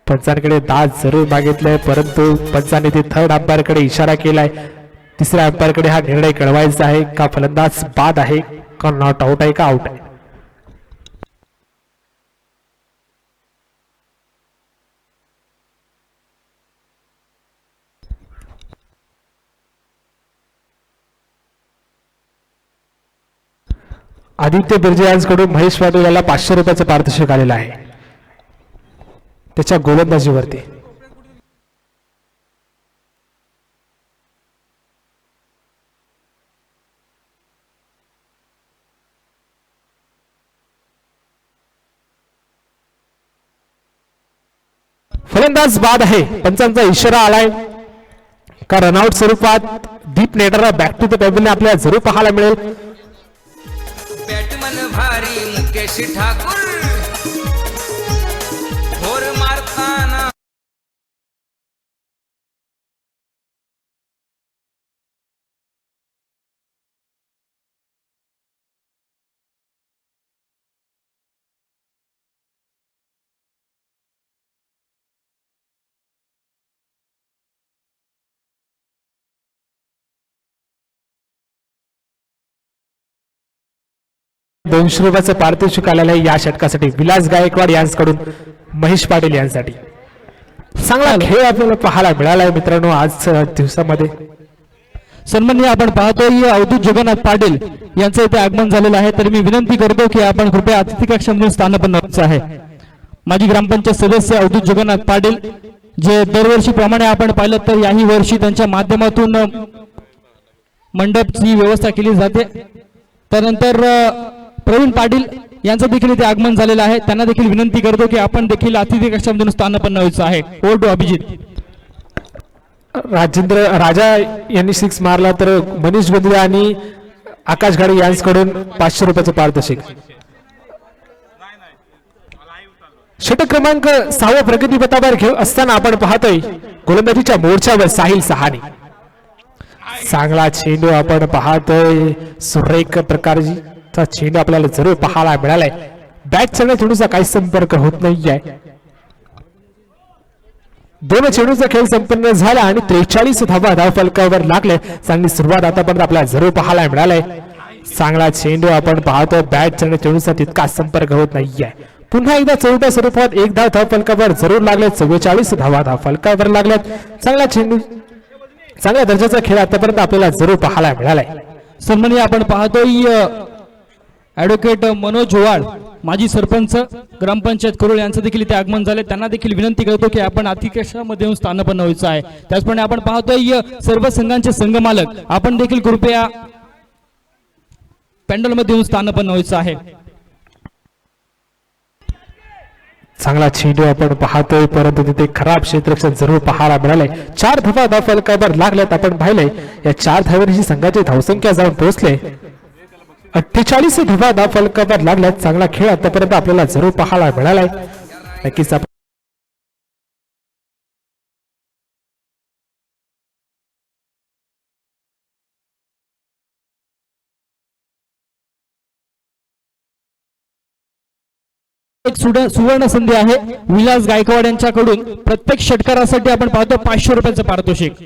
पंचांकडे दाद जरूर मागितलंय, परंतु पंचांनी ते थर्ड अंपायर कडे इशारा केलाय. तिसऱ्या अंपायर कडे हा निर्णय कळवायचा आहे का फलंदाज बाद आहे का नॉट आउट आहे का आउट आहे. आदित्य बिर्जे यांकडून महेश पाटील याला 500 रुपयाचं पारितोषिक आलेलं आहे त्याच्या गोलंदाजीवरती. फलंदाज बाद आहे. पंचांचा इशारा आलाय का रनआउट स्वरूपात दीप नेटरला बॅक टू द टेबल आपल्याला जरूर पाहायला मिळेल. बॅटमन भारी मुकेश ठाकूर. भोर मारताना ₹200 पारितोषिक आलेलं आहे या षटकासाठी विलास गायकवाड यांच्याकडून महेश पाटील यांसाठी. चांगला खेळ आपल्याला पाहायला मिळाला आहे मित्रांनो आज दिवसामध्ये. सन्माननीय आपण पाहतोय अवधूत जगन्नाथ पाटील यांचं इथे आगमन झालेलं आहे. तर मी विनंती करतो की आपण कृपया अतिथी कक्षामधून स्थानापन्न व्हायचं आहे. माजी ग्रामपंचायत सदस्य अवधूत जगन्नाथ पाटील जे दरवर्षीप्रमाणे आपण पाहिलं तर याही वर्षी त्यांच्या माध्यमातून मंडपची व्यवस्था केली जाते. त्यानंतर प्रवीण पाटील यांचं देखील इथे आगमन झालेलं आहे. त्यांना देखील विनंती करतो की आपण देखील अतिथी कक्षामधून स्थानापन्न व्हायचं आहे. Over to Abhijit. राजा यांनी 6 मारला तर मनीष गोंधळे आणि आकाश घाडे यांच्याकडून ₹500 पारितोषिक. षटक क्रमांक 6 प्रगतीपथावर घेऊ असताना आपण पाहतोय गोलंदाजीच्या मोर्चावर साहिल सहानी. चांगला चेंडू आपण पाहतोय, सुरेख प्रकारचा चेंडू आपल्याला जरूर पाहायला मिळालाय. बॅट चढण्या चेंडूचा काही संपर्क होत नाहीये. दोन चेंडूचा खेळ संपन्न झाला आणि 43 धावा धावफलकावर लागले. चांगली सुरुवात आतापर्यंत आपल्याला जरूर पाहायला मिळालाय. चांगला चेंडू आपण पाहतोय, बॅट चढण्या चेंडूचा तितका संपर्क होत नाहीये. पुन्हा एकदा चौथ्या स्वरूपात एक धाव धावफलकावर जरूर लागले. 44 धावा धावफलकावर लागल्यात. चांगला चेंडू, चांगल्या दर्जाचा खेळ आतापर्यंत आपल्याला जरूर पाहायला मिळालाय. सन्माननीय आपण पाहतोय ऍडव्होकेट मनोज ओवाळ माजी सरपंच ग्रामपंचायत कुरुळ यांचं देखील इथे आगमन झाले. त्यांना देखील विनंती करतो की आपण अतिकक्षामध्ये येऊन स्थानपन्न व्हायचं आहे. त्याचप्रमाणे आपण पाहतोय सर्व संघांचे संघमालक आपण देखील कृपया पॅन्डलमध्ये येऊन स्थानपन्न व्हायचं आहे. चांगला चेंडू आपण पाहतोय, परंतु तिथे खराब क्षेत्ररक्षण जरूर पाहायला मिळाले. 4 धावा धावफलकावर लागल्यात. आपण पाहिले या 4 धावांची संघाची धावसंख्या जाऊन पोहोचले 48 धावा धावफलकावर लागल्यात. चांगला खेळ आतापर्यंत आपल्याला जरूर पाहायला मिळालाय. नक्कीच आपण एक सुवर्ण संधी आहे विलास गायकवाड यांच्याकडून. प्रत्येक षटकारासाठी आपण पाहतो 500 रुपयाचं पारितोषिक.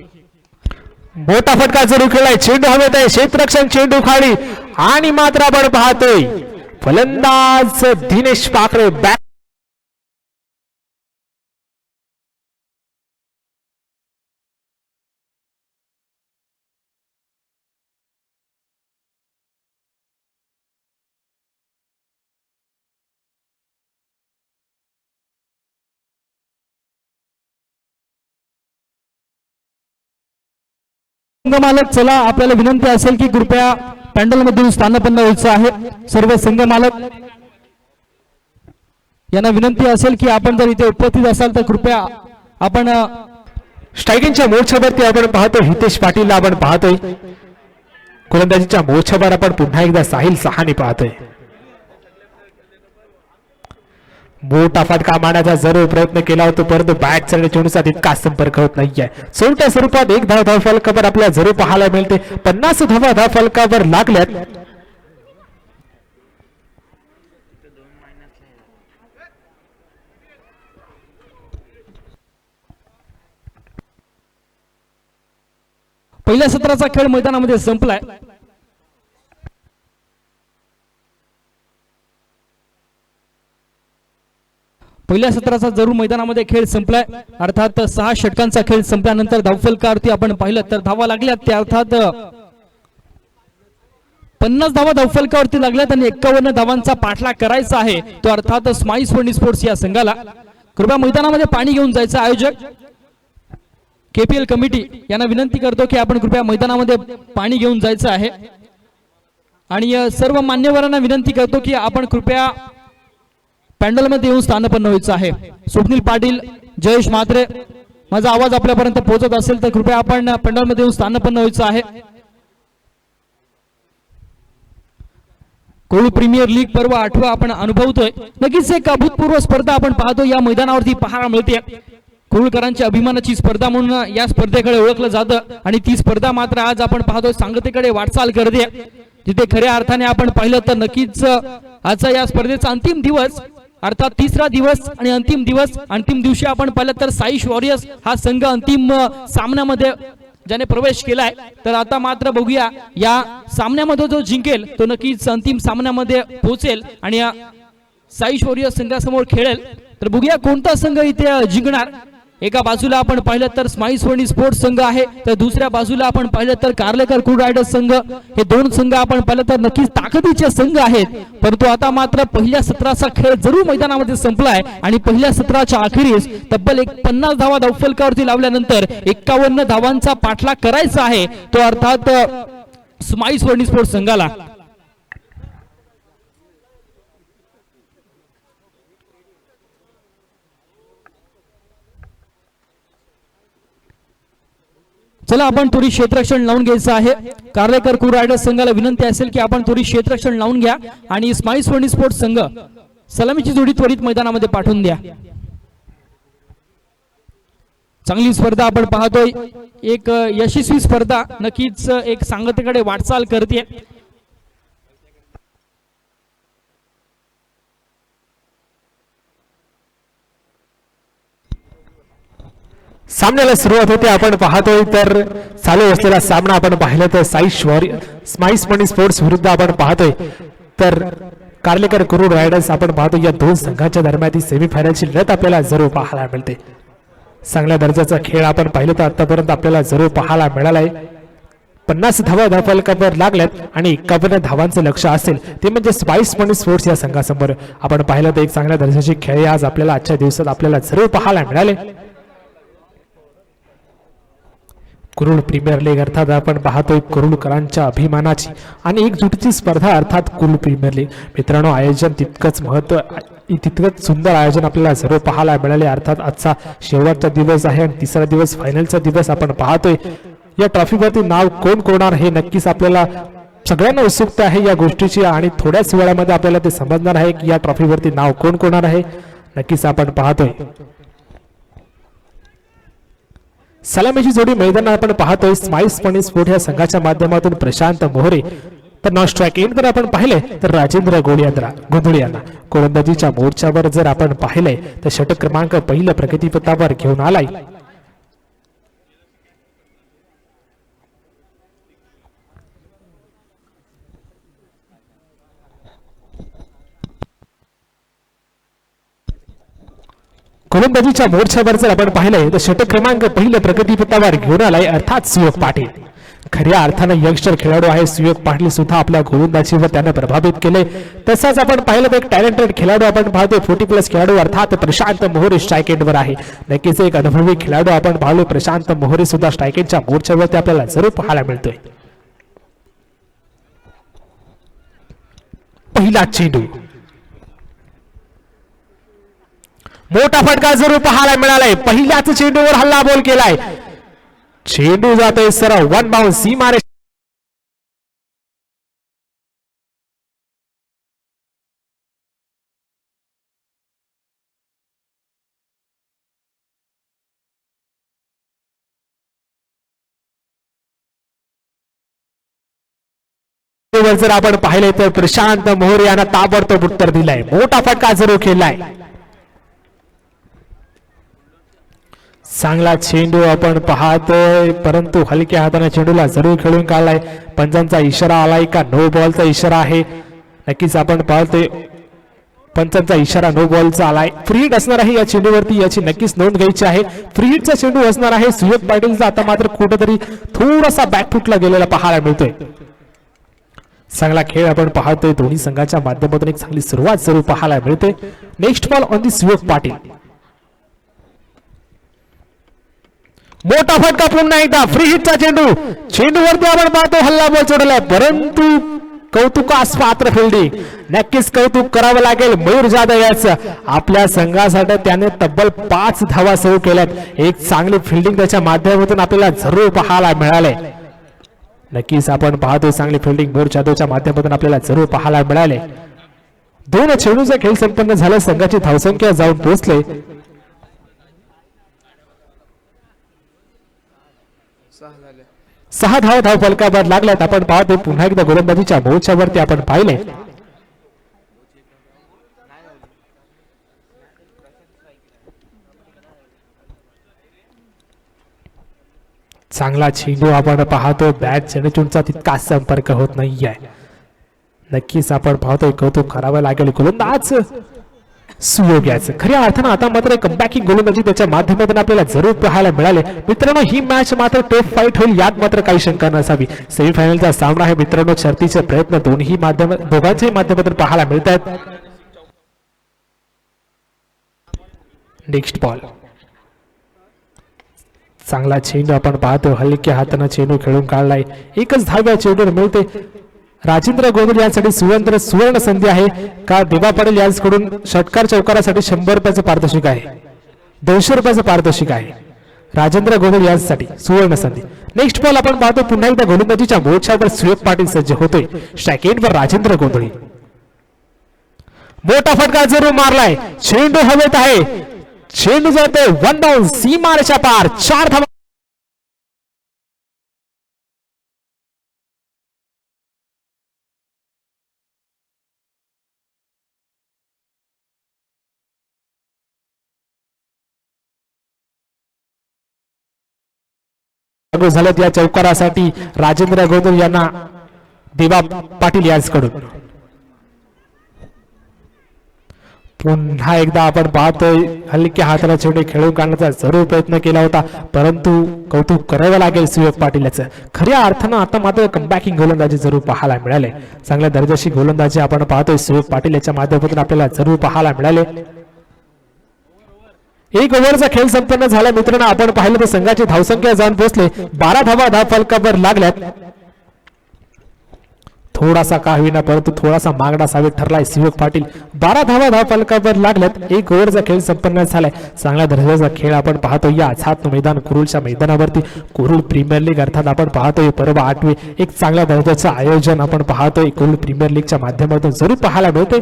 मोठा फटका जरूर खेळलाय. चेंडू हवेत आहे, क्षेत्ररक्षण चेंडू खाली आणि मात्र आपण पाहतोय फलंदाज दिनेश पाखरे बॅट संघमालक चला, आपल्याला विनंती असेल की कृपया पॅन्डलमध्ये स्थानपन्न व्हायचं आहे. सर्व संघमालक यांना विनंती असेल की आपण जर इथे उपस्थित असाल तर कृपया आपण स्ट्रायकिंगच्या मोर्चावरती आपण पाहतोय हितेश पाटीलला आपण पाहतोय. गोलंदाजीच्या मोर्चावर आपण पुन्हा एकदा साहिल सहानी पाहतोय. मोठा फटका मारण्याचा जरूर प्रयत्न केला होता, परंतु बॅट चढण्या चेंडूचा तितका संपर्क होत नाहीये. चौथ्या स्वरूपात एक धाव धावफलकावर आपल्याला जरूर पाहायला मिळते. 50 धावा धावफलकावर लागल्यात. पहिल्या सत्राचा खेळ मैदानामध्ये संपलाय. पहिल्या सत्राचा जरूर मैदानामध्ये खेळ संपलाय. अर्थात 6 षटकांचा खेळ संपल्यानंतर धावफलकावरती आपण पाहिलं तर धावा लागल्यात त्या अर्थात 50 धावा धावफलकावरती लागल्यात आणि 51 धावांचा पाठलाग करायचा आहे तो अर्थात स्माइल्स फनी स्पोर्ट्स या संघाला. कृपया मैदानामध्ये पाणी घेऊन जायचं. आयोजक केपीएल कमिटी यांना विनंती करतो की आपण कृपया मैदानामध्ये पाणी घेऊन जायचं आहे. आणि सर्व मान्यवरांना विनंती करतो की आपण कृपया पॅन्डलमध्ये येऊन स्थानपन्न व्हायचं आहे. स्वप्नील पाटील, जयेश म्हात्रे, माझा आवाज आपल्यापर्यंत पोहोचत असेल तर कृपया आपण पॅन्डलमध्ये येऊन स्थानपन्न व्हायचं आहे. कोळी प्रीमियर लीग पर्व 8वा आपण अनुभवतोय. नक्कीच एक अभूतपूर्व स्पर्धा आपण पाहतो या मैदानावरती पाहायला मिळते. कुरुळकरांची अभिमानाची स्पर्धा म्हणून या स्पर्धेकडे ओळखलं जातं आणि ती स्पर्धा मात्र आज आपण पाहतोय सांगतेकडे वाटचाल करते. जिथे खऱ्या अर्थाने आपण पाहिलं तर नक्कीच आजचा या स्पर्धेचा अंतिम दिवस अर्थात 3रा दिवस आणि अंतिम दिवस. अंतिम दिवशी आपण पाहिलं तर साईश वॉरियर्स हा संघ अंतिम सामन्यामध्ये ज्याने प्रवेश केलाय. तर आता मात्र बघूया या सामन्यामध्ये जो जिंकेल तो नक्कीच अंतिम सामन्यामध्ये पोहोचेल आणि या साईश वॉरियर्स संघासमोर खेळेल. तर बघूया कोणता संघ इथे जिंकणार. एका बाजूला आपण पाहिलं तर स्माइल्स फनी स्पोर्ट्स संघ आहे, तर दुसऱ्या बाजूला आपण पाहिलं तर कार्लेकर कुरुळ रायडर्स संघ. हे दोन संघ आपण पाहिलं तर नक्कीच ताकदीचे संघ आहेत. परंतु आता मात्र पहिल्या सत्राचा खेळ जरूर मैदानामध्ये संपलाय आणि पहिल्या सत्राच्या अखेरीस तब्बल 50 धावा धावफलकावरती लावल्यानंतर 51 धावांचा पाठलाग करायचा आहे तो अर्थात स्माइल्स फनी स्पोर्ट्स संघाला. चला आपण थोडी क्षेत्ररक्षण लावून घ्यायचं आहे. कार्लेकर कुरुळ रायडर्स संघाला विनंती असेल की आपण थोडी क्षेत्ररक्षण लावून घ्या आणि स्माइल्स फनी स्पोर्ट्स संघ सलामीची जोडी त्वरित मैदानामध्ये पाठवून द्या. चांगली स्पर्धा आपण पाहतोय. एक यशस्वी स्पर्धा नक्कीच एक सांगतेकडे वाटचाल करते. सामन्याला सुरुवात होते. आपण पाहतोय तर चालू असलेला सामना आपण पाहिलं तर स्माईस मनी स्पोर्ट्स विरुद्ध आपण पाहतोय तर कार्लेकर कुरुड रायडर्स आपण पाहतोय. या दोन संघांच्या दरम्यान ही सेमीफायनलची लढत आपल्याला जरूर पाहायला मिळते. चांगल्या दर्जाचा खेळ आपण पाहिलं तर आतापर्यंत आपल्याला जरूर पाहायला मिळालाय. 50 धावा धावफलकावर लागल्यात आणि 51 धावांचं लक्ष असेल ते म्हणजे स्पाइस मनी स्पोर्ट्स या संघासमोर. आपण पाहिलं तर एक चांगल्या दर्जाचे खेळ आज आपल्याला आजच्या दिवसात आपल्याला जरूर पाहायला मिळाले. कुरुड प्रीमियर लीग अर्थात आपण पाहतोय कुरुडकरांच्या अभिमानाची आणि एकजुटीची स्पर्धा अर्थात कुरुड प्रीमियर लीग. मित्रांनो, आयोजन तितकंच सुंदर आयोजन आपल्याला जरूर पाहायला मिळाले. अर्थात आजचा शेवटचा दिवस आहे आणि तिसरा दिवस फायनलचा दिवस आपण पाहतोय. या ट्रॉफीवरती नाव कोण कोरणार हे नक्कीच आपल्याला सगळ्यांना उत्सुकता आहे या गोष्टीची आणि थोड्याच वेळामध्ये आपल्याला ते समजणार आहे की या ट्रॉफीवरती नाव कोण कोरणार आहे. नक्कीच आपण पाहतोय सलामीची जोडी मैदानात आपण पाहतोय स्माइस मनी स्पोर्ट या संघाच्या माध्यमातून प्रशांत मोहरे तर नॉन स्ट्राइक एंडवर आपण पाहिले तर राजेंद्र गोंधळे यांना. गोलंदाजीच्या मोर्चावर जर आपण पाहिले तर षटक क्रमांक पहिल्या प्रगतीपथावर घेऊन आलाय. गोलंदाजीच्या मोर्चावर जर आपण पाहिलंय तर षटक क्रमांक पहिल्या प्रगतीपथावर घेऊन आलाय अर्थात सुयोग पाटील. खऱ्या अर्थानं यंगस्टर खेळाडू आहे सुयोग पाटील सुद्धा आपल्या गोलंदाजीवर त्यानं प्रभावित केले. तसाच आपण पाहिलं तर एक टॅलेंटेड खेळाडू आपण पाहतोय 40+ खेळाडू अर्थात प्रशांत मोहरे स्ट्राइक एंडवर आहे. नक्कीच एक अनुभवी खेळाडू आपण पाहलो प्रशांत मोहरे सुद्धा स्ट्राइक एंडच्या मोर्चावरती आपल्याला जरूर पाहायला मिळतोय. पहिला चेंडू मोठा फटका जरूर पाहायला मिळालाय. पहिल्याच चेंडूवर हल्ला बोल केलाय. चेंडू जातोय सरळ वन बाउंड सीमारे जर आपण पाहिले तर प्रशांत मोहरे यांना ताबडतोब उत्तर दिलंय. मोठा फटका जरूर खेळलाय. चांगला चेंडू आपण पाहतोय परंतु हलक्या हाताने चेंडूला जरूर खेळून काढलाय. पंचांचा इशारा आलाय का नो बॉलचा इशारा आहे. नक्कीच आपण पाहतोय पंचांचा इशारा नो बॉलचा आलाय. फ्री हिट असणार आहे या चेंडूवरती, याची नक्कीच नोंद घ्यायची आहे. फ्री हिटचा चेंडू असणार आहे. सुयोग पाटीलचा आता मात्र कुठेतरी थोडासा बॅकफुटला गेलेला पाहायला मिळतोय. चांगला खेळ आपण पाहतोय. दोन्ही संघाच्या माध्यमातून एक चांगली सुरुवात जरूर पाहायला मिळते. नेक्स्ट बॉल ऑन दी सुयोग पाटील. मोठा फटका पुन्हा एकदा फ्री हिटचा चेंडूवरती आपण पाहतो हल्ला बॉल सोडलाय परंतु कौतुकास पात्र फिल्डिंग. नक्कीच कौतुक करावं लागेल मयूर जाधव याचं. आपल्या संघासाठी त्याने तब्बल 5 धावा सुरू केल्यात. एक चांगली फिल्डिंग त्याच्या माध्यमातून आपल्याला जरूर पाहायला मिळाले. नक्कीच आपण पाहतो चांगली फिल्डिंग मयूर जाधवच्या माध्यमातून आपल्याला जरूर पाहायला मिळाले. 2 चेंडूचा खेळ संपन्न झाला. संघाची धावसंख्या जाऊन पोहोचले 6 धाव फलकावर लागल्यात. आपण पाहतो पुन्हा एकदा गोलंदाजीच्या मोर्चावरती आपण पाहिले चांगला चेंडू आपण पाहतो. बॅट चेंडूचा तितका संपर्क होत नाहीये. नक्कीच आपण पाहतोय कौतुक करावं लागेल गोलंदाज सुयोग याचं. खऱ्या अर्थानं आता मात्र कमबॅकिंग गोलंदाजी त्याच्या माध्यमातून आपल्याला जरूर पाहायला मिळाले. मित्रांनो, ही मॅच मात्र टफ फाईट होईल यात मात्र काही शंका नसावी. सेमीफायनलचा सामना आहे मित्रांनो. शर्तीचे प्रयत्न दोघांच्याही माध्यमातून पाहायला मिळत आहेत. नेक्स्ट बॉल चांगला चेंडू आपण पाहतो. हलक्या हाताने चेंडू खेळून काढलाय. एकच धाव या चेंडूवर मिळते. राजेंद्र गोंधळे यांसाठी सुवर्ण संधी आहे का देवा पाटील यांच्याकडून षटकार चौकारासाठी 100 रुपयाचं पारितोषिक आहे. 200 रुपयाचं पारितोषिक आहे. राजेंद्र गोंधळे यांच्यासाठी सुवर्ण संधी. नेक्स्ट बॉल आपण पाहतो पुन्हा एकदा गोलंदाजीच्या मोर्चावर सुयोग पाटील सज्ज होतोय. स्ट्राइक एंडवर राजेंद्र गोंधळे. मोठा फटका जरूर मारलाय, चेंडू हवेत आहे, चेंडू जाते वन डाऊन, सीमारेषा पार, 4 धावा लागू झालेत या चौकारासाठी राजेंद्र गोदल यांना देवा पाटील यांच्याकडून. पुन्हा एकदा आपण पाहतोय हलक्या हाताला चेंडू खेळून काढण्याचा जरूर प्रयत्न केला होता, परंतु कौतुक करावं लागेल सुयोग पाटील याचं. खऱ्या अर्थानं आता मात्र कमबॅकिंग गोलंदाजी जरूर पाहायला मिळाले. चांगल्या दर्जाची गोलंदाजी आपण पाहतोय सुयोग पाटील याच्या माध्यमातून आपल्याला जरूर पाहायला मिळाले. एक ओव्हरचा खेळ संपन्न झाला मित्रांनो. आपण पाहिलं तर संघाची धावसंख्या जाऊन पोहोचले 12 धावा धावफलकावर लागल्यात. थोडासा का होईना परंतु थोडासा मागडा सावेत ठरलाय सुयोग पाटील. 12 धावा धावफलकावर लागल्यात. एक ओव्हरचा खेळ संपन्न झालाय. चांगल्या दर्जाचा खेळ आपण पाहतो या छात मैदान कुरुलच्या मैदानावरती. कुरुल प्रीमियर लीग अर्थात आपण पाहतोय परवा 8वे एक चांगल्या दर्जाचं आयोजन आपण पाहतोय कुरुल प्रीमियर लीगच्या माध्यमातून जरूर पाहायला मिळते.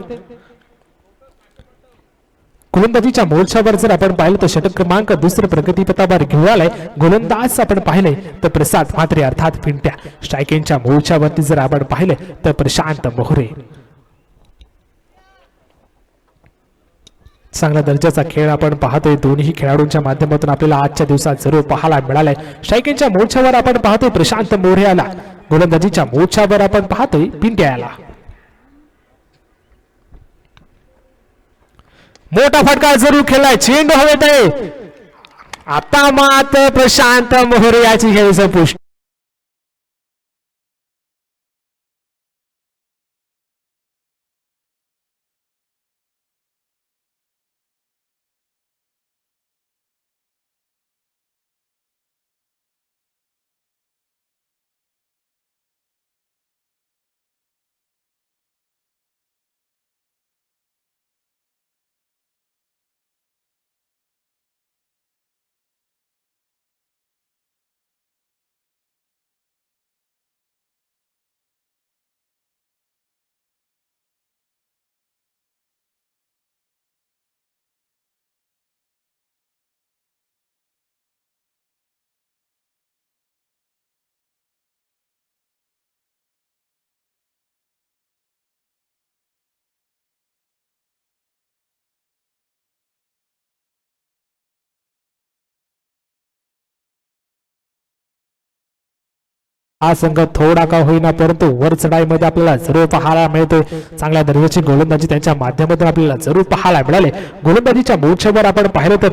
गोलंदाजीच्या मोर्चावर जर आपण पाहिलं तर षटक क्रमांक दुसरे प्रगतीपथावर घेऊन आलाय गोलंदाज आपण पाहिले तर प्रसाद म्हात्रे अर्थात पिंट्या. स्ट्रायकिंगच्या मोर्चावरती जर आपण पाहिले तर प्रशांत मोहरे. चांगल्या दर्जाचा खेळ आपण पाहतोय दोन्ही खेळाडूंच्या माध्यमातून आपल्याला आजच्या दिवसात जरूर पाहायला मिळालाय. स्ट्रायकिंगच्या मोर्चावर आपण पाहतोय प्रशांत मोहरे आला, गोलंदाजीच्या मोर्चावर आपण पाहतोय पिंट्या आला. मोठा फटका जरूर खेळलाय, चेंडू हवेत आहे. आता मात्र प्रशांत मोहरे याची खेळीचं पुष्टी. हा संघ थोडा का होईना परंतु वर चढाईमध्ये आपल्याला जरूर पाहायला मिळतोय. चांगल्या दर्जाची गोलंदाजी त्यांच्या माध्यमातून आपल्याला जरूर पाहायला मिळाले. गोलंदाजीच्या मोर्चावर आपण पाहिलं तर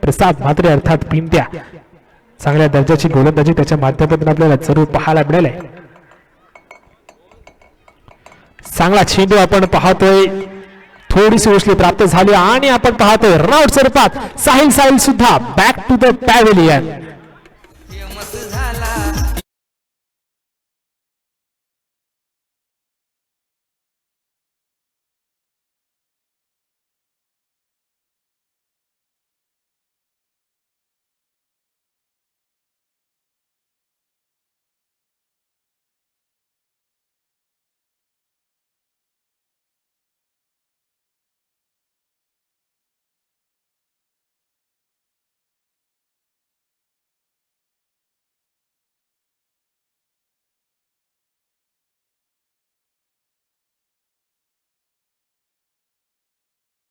प्रसाद म्हात्रे अर्थात पिंट्या. चांगल्या दर्जाची गोलंदाजी त्याच्या माध्यमातून आपल्याला जरूर पाहायला मिळाले. चांगला चेंडू आपण पाहतोय, थोडीशी उचली प्राप्त झाली आणि आपण पाहतोय रनआउट स्वरूपात साहिल सुद्धा back to the pavilion. Famous झाला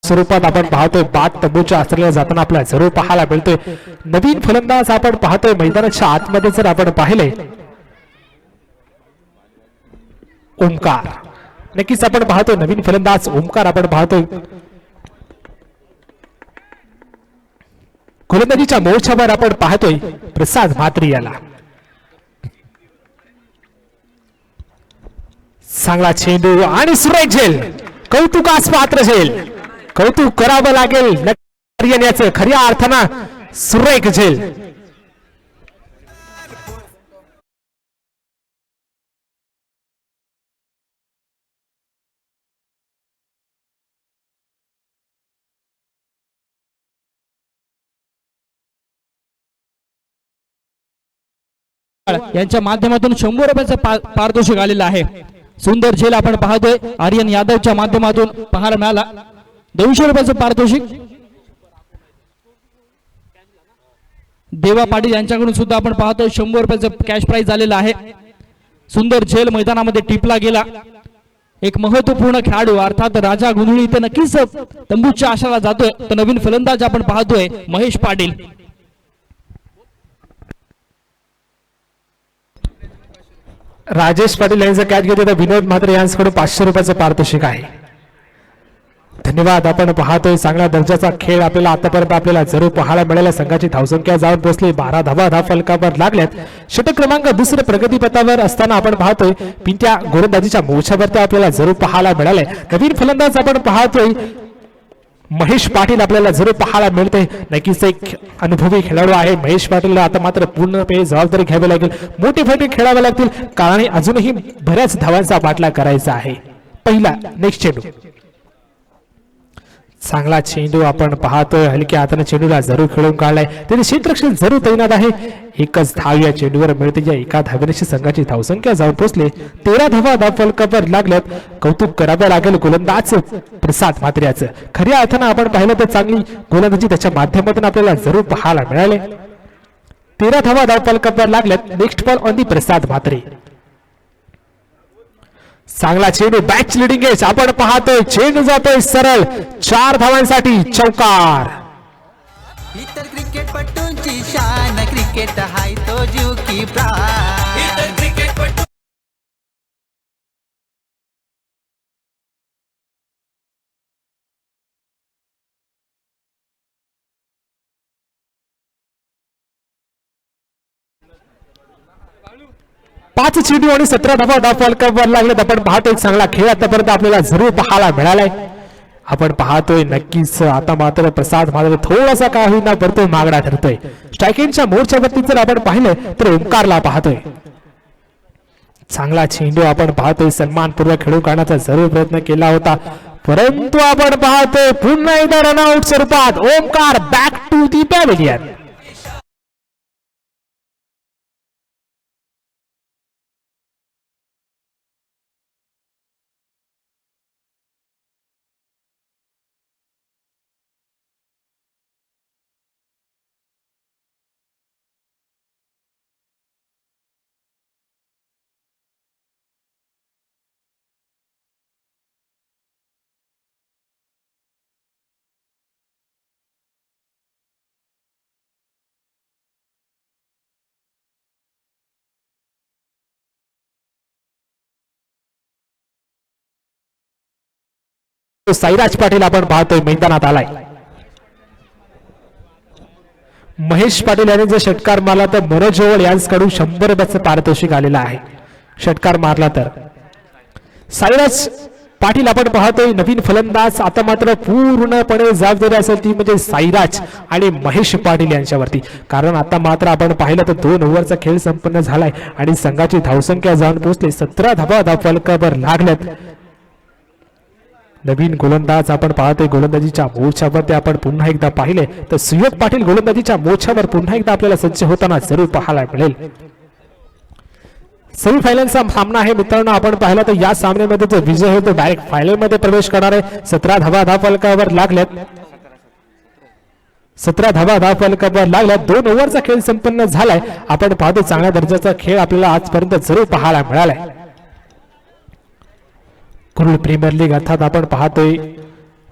स्वरूपात आपण पाहतोय बाद तंबूच्या आश्रयाला जाताना आपल्याला जरूर पाहायला मिळतोय. नवीन फलंदाज आपण पाहतोय मैदानाच्या आतमध्ये जर आपण पाहिले ओमकार. नक्कीच आपण पाहतोय नवीन फलंदाज ओमकार आपण पाहतोय. गोलंदाजीच्या मोर्चावर आपण पाहतोय प्रसाद म्हात्रे याला. चांगला चेंडू आणि सुरेख झेल, कौतुकास पात्र झेल, कौतुक करावं लागेल याचं खऱ्या अर्थानं सुरेख झेल. यांच्या माध्यमातून 100 रुपयाचं पारितोषिक आलेलं आहे. सुंदर झेल आपण पाहतोय आर्यन यादवच्या माध्यमातून पाहायला मिळाला. 200 रुपयाचं पारितोषिक देवा पाटील यांच्याकडून सुद्धा आपण पाहतोय 100 रुपयाचं कॅश प्राइज झालेलं आहे. सुंदर झेल मैदानामध्ये टिपला गेला. एक महत्वपूर्ण खेळाडू अर्थात राजा गुंधळी इथे नक्कीच तंबूच्या आशाला जातोय. तर नवीन फलंदाज आपण पाहतोय महेश पाटील. राजेश पाटील यांचं कॅच घेतलं तर विनोद म्हात्रे यांच्याकडून 500 रुपयाचं पारितोषिक आहे. धन्यवाद. आपण पाहतोय चांगल्या दर्जाचा खेळ आपल्याला आतापर्यंत आपल्याला जरूर पाहायला मिळाला. संघाची धावसंख्या जाऊन पोहोचली 12 धावा फलकावर लागल्यात. षटक क्रमांक दुसरे प्रगतीपथावर असताना आपण पाहतोय पिंट्या गोलंदाजीच्या मोर्चावरती आपल्याला जरूर पाहायला मिळाले. नवीन फलंदाज आपण पाहतोय महेश पाटील आपल्याला जरूर पाहायला मिळते. नक्कीच एक अनुभवी खेळाडू आहे महेश पाटीलला. आता मात्र पूर्णपणे जबाबदारी घ्यावी लागेल. मोठे फटके खेळावे लागतील कारण अजूनही बऱ्याच धावांचा बाटला करायचा आहे. पहिला नेक्स्ट चेंडू चांगला चेंडू आपण पाहतोय. हलक्या हाताने चेंडूला जरूर खेळून काढलाय. त्याचे क्षेत्ररक्षण जरूर तैनात आहे. एकच धाव या चेंडूवर मिळते. या एका धावेची संघाची धावसंख्या जाऊन पोहोचले 13 धावा फलकावर लागल्यात. कौतुक करावं लागेल गोलंदाज प्रसाद म्हात्रे याचं. खऱ्या अर्थानं आपण पाहिलं तर चांगली गोलंदाजी त्याच्या माध्यमातून आपल्याला जरूर पाहायला मिळाले. 13 धावा फलकावर लागल्यात. नेक्स्ट बॉल ऑन दी प्रसाद म्हात्रे. चांगला चेंडू बॅच लिडिंग एज आपण पाहतोय. चेंडू जातोय सरळ 4 धावांसाठी चौकार. इतर क्रिकेटपटूंची शान क्रिकेट हाय तो जीव की प्राण. पाच चेंडू आणि 17 धावा फलकावर लागलेत. आपण पाहतोय चांगला खेळ आतापर्यंत आपल्याला जरूर पाहायला मिळालाय. आपण पाहतोय नक्कीच आता मात्र प्रसाद मात्र थोडासा का होईना परतो मागडा ठरतोय. स्ट्रायकिंगच्या मोर्चावरती जर आपण पाहिलं तर ओंकारला पाहतोय. चांगला चेंडू आपण पाहतोय. सन्मानपूर्वक खेळून काढण्याचा जरूर प्रयत्न केला होता परंतु आपण पाहतोय पुन्हा एकदा रनआउट स्वरूपात Omkar back to the pavilion. Sairaj Patil आपण पाहतोय मैदानात आलाय. महेश पाटील यांनी जर षटकार मारला तर मनोज ओवळ यांच्याकडून 100 रुपयाचं पारितोषिक आलेलं आहे. षटकार मारला तर साईराज पाटील आपण पाहतोय नवीन फलंदाज. आता मात्र पूर्णपणे जबाबदारी असेल ती म्हणजे साईराज आणि महेश पाटील यांच्यावरती. कारण आता मात्र आपण पाहिलं तर 2 ओव्हरचा खेळ संपन्न झालाय आणि संघाची धावसंख्या जाऊन पोहोचली 17 धावा फलकावर लागल्यात. नवीन गोलंदाज आपण पाहतोय. गोलंदाजीच्या मोर्चावरती आपण पुन्हा एकदा पाहिले तर सुयोग पाटील गोलंदाजीच्या मोर्चावर पुन्हा एकदा आपल्याला सज्ज होताना जरूर पाहायला मिळेल. सेमीफायनलचा सामना आहे मित्रांनो. आपण पाहिला तर या सामन्यामध्ये जो विजय होईल तो डायरेक्ट फायनल मध्ये प्रवेश करणार आहे. 17 धावा फलकावर लागल्यात. 17 धावा फलकावर लागल्यात. 2 ओव्हरचा खेळ संपन्न झालाय. आपण पाहतो चांगल्या दर्जाचा खेळ आपल्याला आजपर्यंत जरूर पाहायला मिळालाय. कुरुल प्रीमियर लीग अर्थात आपण पाहतोय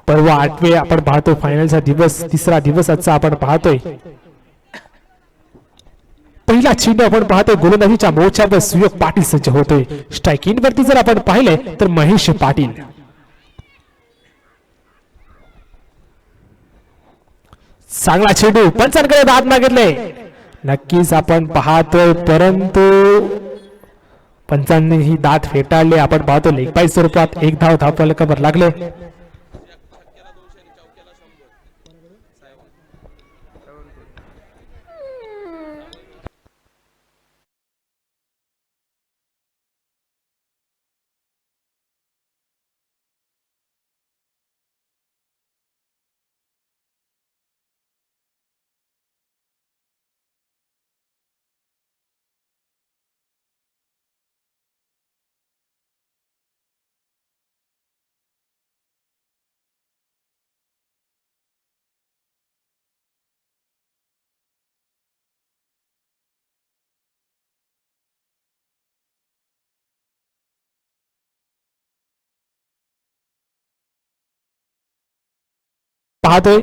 परवा 8वे आपण पाहतोय फायनलचा दिवस 3रा दिवस आजचा आपण पाहतोय. पहिला चेंडू आपण पाहतोय गोलंदाजीच्या मोर्चावर सुयोग पाटील सज्ज होतोय. स्ट्रायकिंग वरती जर आपण पाहिले तर महेश पाटील. चांगला चेंडू पंचांकडे दाद मागितले. नक्कीच आपण पाहतोय परंतु पंचांनी ही दात फेटाळले. आपण पाहतो लेग बाय स्वरूपात 1 धाव फलकावर लागले. पाहतोय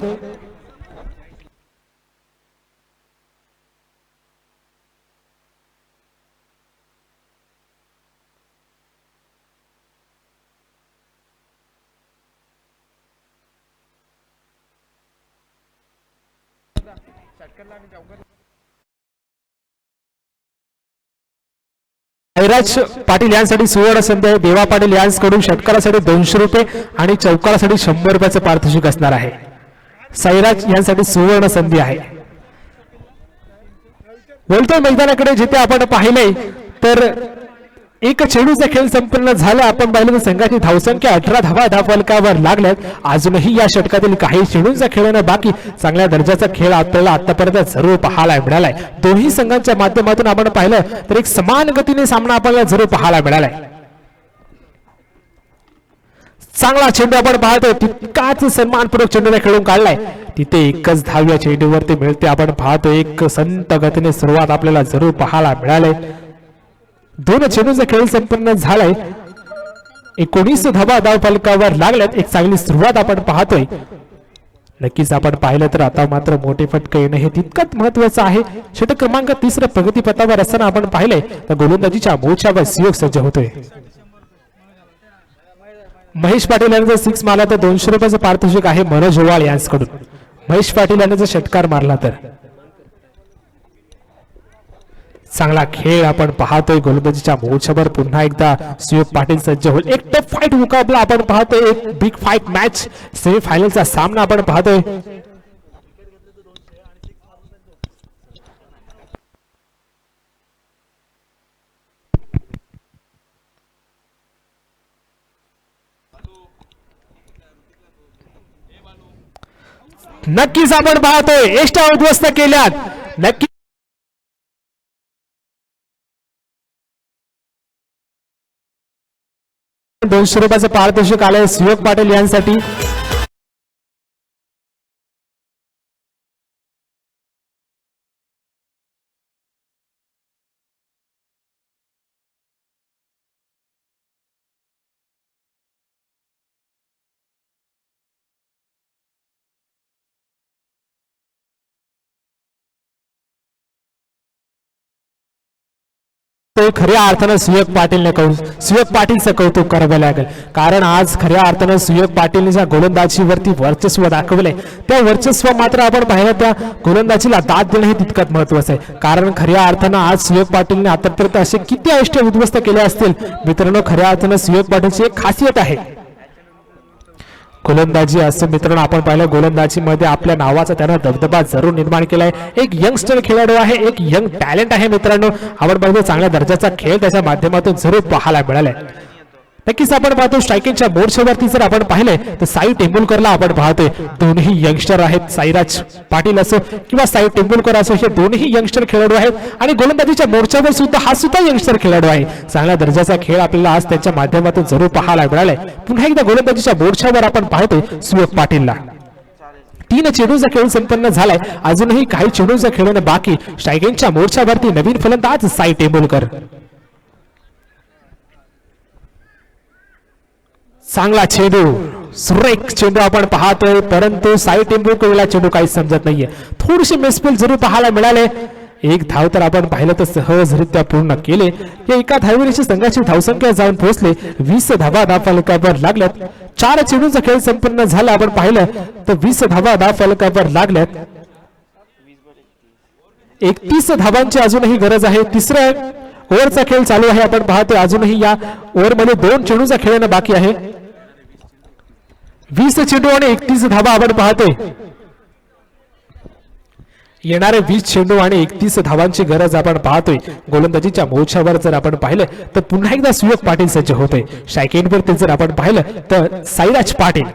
साईराज पाटील यांसाठी सुवर्ण संधी आहे. देवा पाटील यांच्याकडून षटकारासाठी 200 रुपये आणि चौकारासाठी 100 रुपयाचं पारितोषिक असणार आहे. साईराज यांसाठी सुवर्ण संधी आहे. बोलतोय मैदानाकडे जिथे आपण पाहिलंय तर एक चेंडूचा खेळ संपन्न झाला. आपण पाहिलं तर संघाची धावसंख्या 18 धावा धावफलकावर लागल्यात. अजूनही या षटकातील काही चेंडूंचा खेळणं बाकी. चांगल्या दर्जाचा खेळ आपल्याला आतापर्यंत जरूर पाहायला मिळालाय. दोन्ही संघांच्या माध्यमातून आपण पाहिलं तर एक समान गतीने सामना आपल्याला जरूर पाहायला मिळालाय. चांगला चेंडू आपण पाहतोय, तितकाच सन्मानपूर्वक चेंडूला खेळून काढलाय. तिथे एकच धाव या चेंडूवरती मिळते. आपण पाहतोय एक संत गतीने सुरुवात आपल्याला जरूर पाहायला मिळाले. दोन चेंडूचा खेळ संपन्न झालाय. 19 धावा धाव फलकावर लागल्यात. एक चांगली सुरुवात आपण पाहतोय. नक्कीच आपण पाहिलं तर आता मात्र मोठे फटके येणं हे तितकंच महत्वाचं आहे. षटक क्रमांक 3 प्रगतीपथावर असताना आपण पाहिले तर गोलंदाजीच्या मोर्चावर सुयोग सज्ज होतोय. महेश पाटील यांनी जर 6 मारला तर 200 रुपयाचं पारितोषिक आहे मनोज ओवाळ यांच्याकडून. महेश पाटील यांनी जर षटकार मारला तर चांगला खेळ आपण पाहतोय. गोलंदाजीच्या मोर्चावर पुन्हा एकदा सुयोग पाटील सज्ज होईल. एक टफ फाईट मुकाबला आपण पाहतोय. एक बिग फाईट मॅच सेमीफायनलचा सामना आपण पाहतोय. नक्कीच आपण पाहतोय एष्टा उद्ध्वस्त केल्यात. नक्की 200 रुपयाचं पारितोषिक आलंय सुयोग पाटील यांसाठी. तो खऱ्या अर्थानं सुयोग पाटीलने सुयोग पाटीलचं कौतुक करावं लागेल. कारण आज खऱ्या अर्थानं सुयोग पाटीलने ज्या गोलंदाजीवरती वर्चस्व दाखवलंय त्या वर्चस्व मात्र आपण पाहिलं त्या गोलंदाजीला दाद देणं हे तितकंच महत्वाचं आहे. कारण खऱ्या अर्थानं आज सुयोग पाटीलने आतापर्यंत असे किती अष्ट उद्ध्वस्त केले असतील मित्रांनो. खऱ्या अर्थानं सुयोग पाटीलची एक खासियत आहे गोलंदाजी. असं मित्रांनो आपण पाहिलं गोलंदाजीमध्ये आपल्या नावाचा त्यानं दबदबा जरूर निर्माण केलाय. एक यंगस्टर खेळाडू आहे, एक यंग टॅलेंट आहे मित्रांनो. आपण पाहिलं चांगल्या दर्जाचा खेळ त्याच्या माध्यमातून जरूर पाहायला मिळालाय. नक्कीच आपण पाहतो स्ट्रायकिंगच्या मोर्चावरती जर आपण पाहिले तर साई टेंबुलकरला आपण पाहतोय. दोन्ही यंगस्टर आहेत. साईराज पाटील असो किंवा साई टेंबुलकर असो हे दोन्ही यंगस्टर खेळाडू आहेत. आणि गोलंदाजीच्या मोर्चावर सुद्धा हा सुद्धा यंगस्टर खेळाडू आहे. चांगल्या दर्जाचा खेळ आपल्याला आज त्यांच्या माध्यमातून जरूर पाहायला मिळालाय. पुन्हा एकदा गोलंदाजीच्या मोर्चावर आपण पाहतोय सुयोग पाटीलला. 3 चेंडूचा खेळ संपन्न झालाय. अजूनही काही चेंडूचा खेळणं बाकी. स्ट्रायकिंगच्या मोर्चावरती नवीन फलंदाज साई टेंबुलकर. चांगला चेंडू, सुरेख चेंडू आपण पाहतोय. परंतु साई टेंबुलकरला चेंडू काही समजत नाहीये. थोडीशी मिसफील जरूर पाहायला मिळाले. एक धाव तर आपण पाहिलं तर सहजरित्या पूर्ण केले. या एका धावेची संघाची धावसंख्या जाऊन पोहोचले 20 धावा धाव फलकावर लागल्यात. 4 चेंडूचा खेळ संपन्न झाला. आपण पाहिलं तर 20 धावा धाव फलकावर लागल्यात. 31 धावांची अजूनही गरज आहे. तिसऱ्या ओव्हरचा खेळ चालू आहे. आपण पाहतोय अजूनही या ओव्हरमध्ये 2 चेंडूचा खेळणं बाकी आहे. 20 चेंडू आणि 31 धावा आपण पाहतोय. येणारे 20 चेंडू आणि 31 धावांची गरज आपण पाहतोय. गोलंदाजीच्या मोर्चावर जर आपण पाहिलं तर पुन्हा एकदा सुयोग पाटील सज्ज होते. स्ट्रायकिंगवर जर आपण पाहिलं तर साईराज पाटील.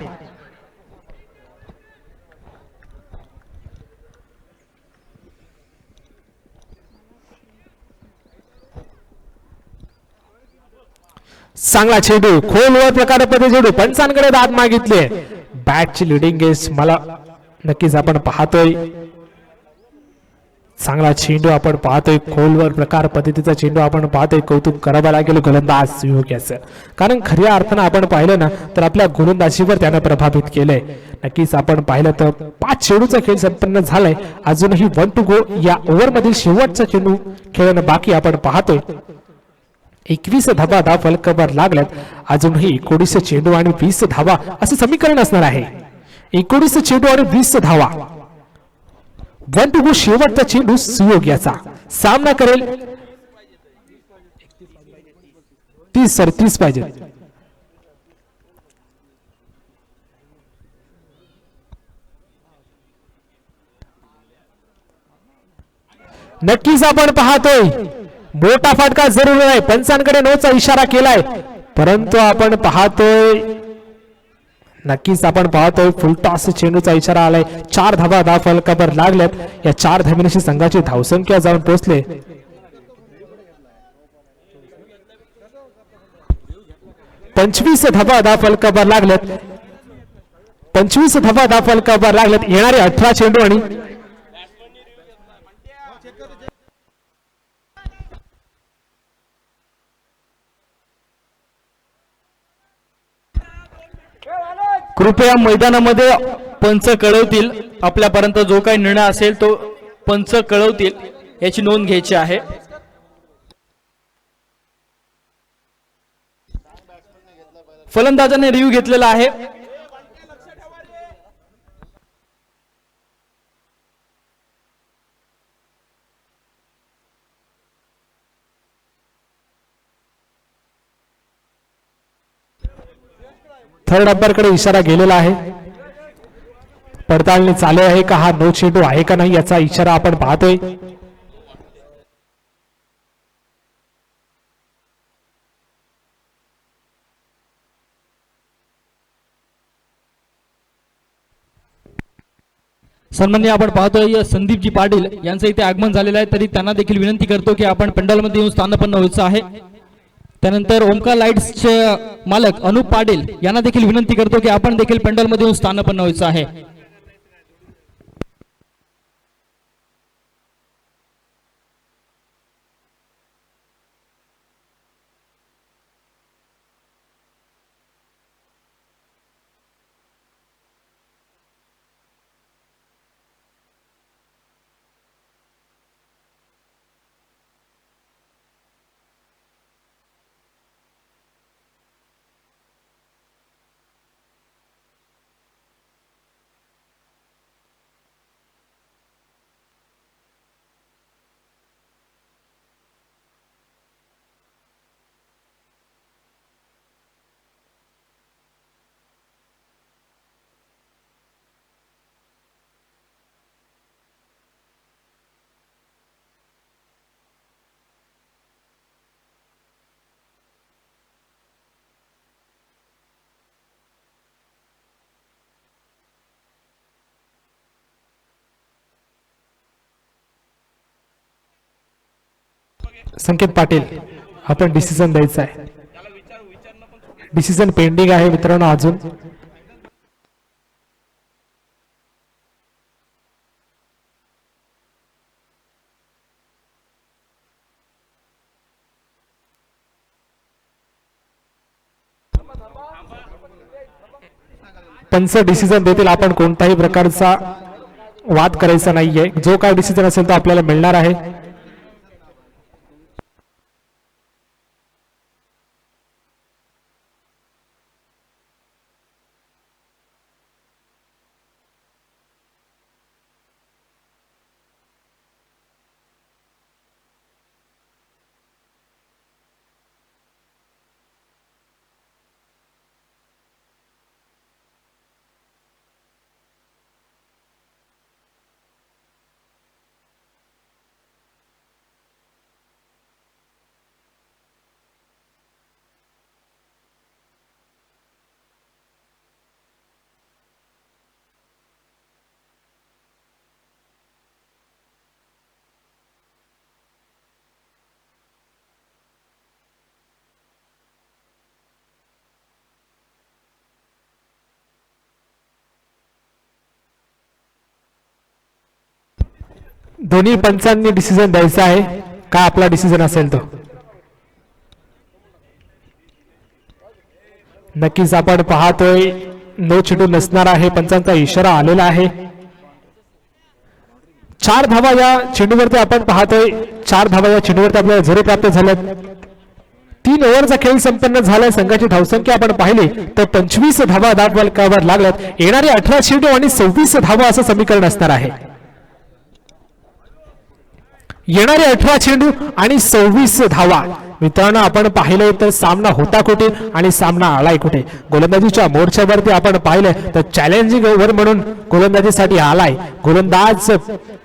चांगला चेंडू, खोलवर प्रकारे चेंडू, पंचांकडे दाद मागितले. बॅटची लिडिंग एज मला नक्कीच आपण पाहतोय. चांगला चेंडू आपण पाहतोय. खोलवर प्रकार पद्धतीचा चेंडू आपण पाहतोय. कौतुक करावं लागेल गोलंदाज सुयोग याचं. कारण खऱ्या अर्थानं आपण पाहिलं ना तर आपल्या गोलंदाजीवर त्यानं प्रभावित केलंय. नक्कीच आपण पाहिलं तर 5 चेंडूचा खेळ संपन्न झालाय. अजूनही 1 to go या ओव्हर मधील शेवटचा चेंडू खेळणं बाकी आपण पाहतोय. 21 धावा धाव फलकावर लागल्यात. अजूनही 19 चेंडू आणि 20 धावा असं समीकरण असणार आहे. 19 चेंडू आणि 20 धावा. 1 to go शेवटचा चेंडू सुयोग याचा सामना करेल. 30 पाहिजे. नक्कीच आपण पाहतोय मोठा फटका जरूर आहे. पंचांकडे नोचा इशारा केलाय, परंतु आपण पाहतोय नक्कीच आपण पाहतोय फुलटॉस चेंडूचा इशारा आलाय. 4 धावा धाव फलकावर लागल्यात. या 4 धावेनिशी संघाची धावसंख्या जाऊन पोहोचले 25 धावा धाव फलकावर लागल्यात. 25 धावा धाव फलकावर लागल्यात. येणारे 18 चेंडू आणि कृपया मैदानामध्ये पंच कळवतील. आपल्यापर्यंत जो काही निर्णय असेल तो पंच कळवतील याची नोंद घ्यायची आहे. फलंदाजाने रिव्ह्यू घेतलेला आहे. थर्ड अंपायर कडे इशारा गेलेला आहे. पडताळणी चालू आहे का हा नो चेंडू आहे का नाही याचा इशारा आपण पाहतोय. सन्माननीय आपण पाहतोय संदीपजी पाटील यांचं इथे आगमन झालेलं आहे. तरी त्यांना देखील विनंती करतो की आपण पंडालमध्ये येऊन स्थानापन्न व्हायचं आहे. त्यानंतर ओमकार लाईट्सचे मालक अनुप पाटील यांना देखील विनंती करतो की आपण देखील पंडालमध्ये येऊन स्थानापन्न व्हायचं आहे. संकेत पाटील आपण डिसिजन द्यायचा आहे. डिसिजन पेंडिंग आहे मित्रांनो. अजून पंच डिसिजन देतील. आपण कोणत्याही प्रकारचा वाद करायचा नाहीये. जो काय डिसिजन असेल तो आपल्याला मिळणार आहे. दोन्ही पंचांनी डिसिजन द्यायचा आहे का आपला डिसिजन असेल तो. नक्कीच आपण पाहतोय नो चेंडू नसणार आहे, पंचांचा इशारा आलेला आहे. 4 धावा या चेंडूवरती आपण पाहतोय. 4 धावा या चेंडूवरती आपल्याला जरूर प्राप्त झाल्यात. 3 ओव्हरचा खेळ संपन्न झालाय. संघाची धावसंख्या आपण पाहिली तर 25 धावा धावफलकावर लागल्यात. येणारे 18 चेंडू आणि 26 धावा असं समीकरण असणार आहे. येणारे 18 चेंडू आणि 26 धावा. मित्रांनो आपण पाहिलं तर सामना होता कुठे आणि सामना आलाय कुठे. गोलंदाजीच्या मोर्चावरती आपण पाहिलं तर चॅलेंजिंग ओव्हर म्हणून गोलंदाजीसाठी आलाय गोलंदाज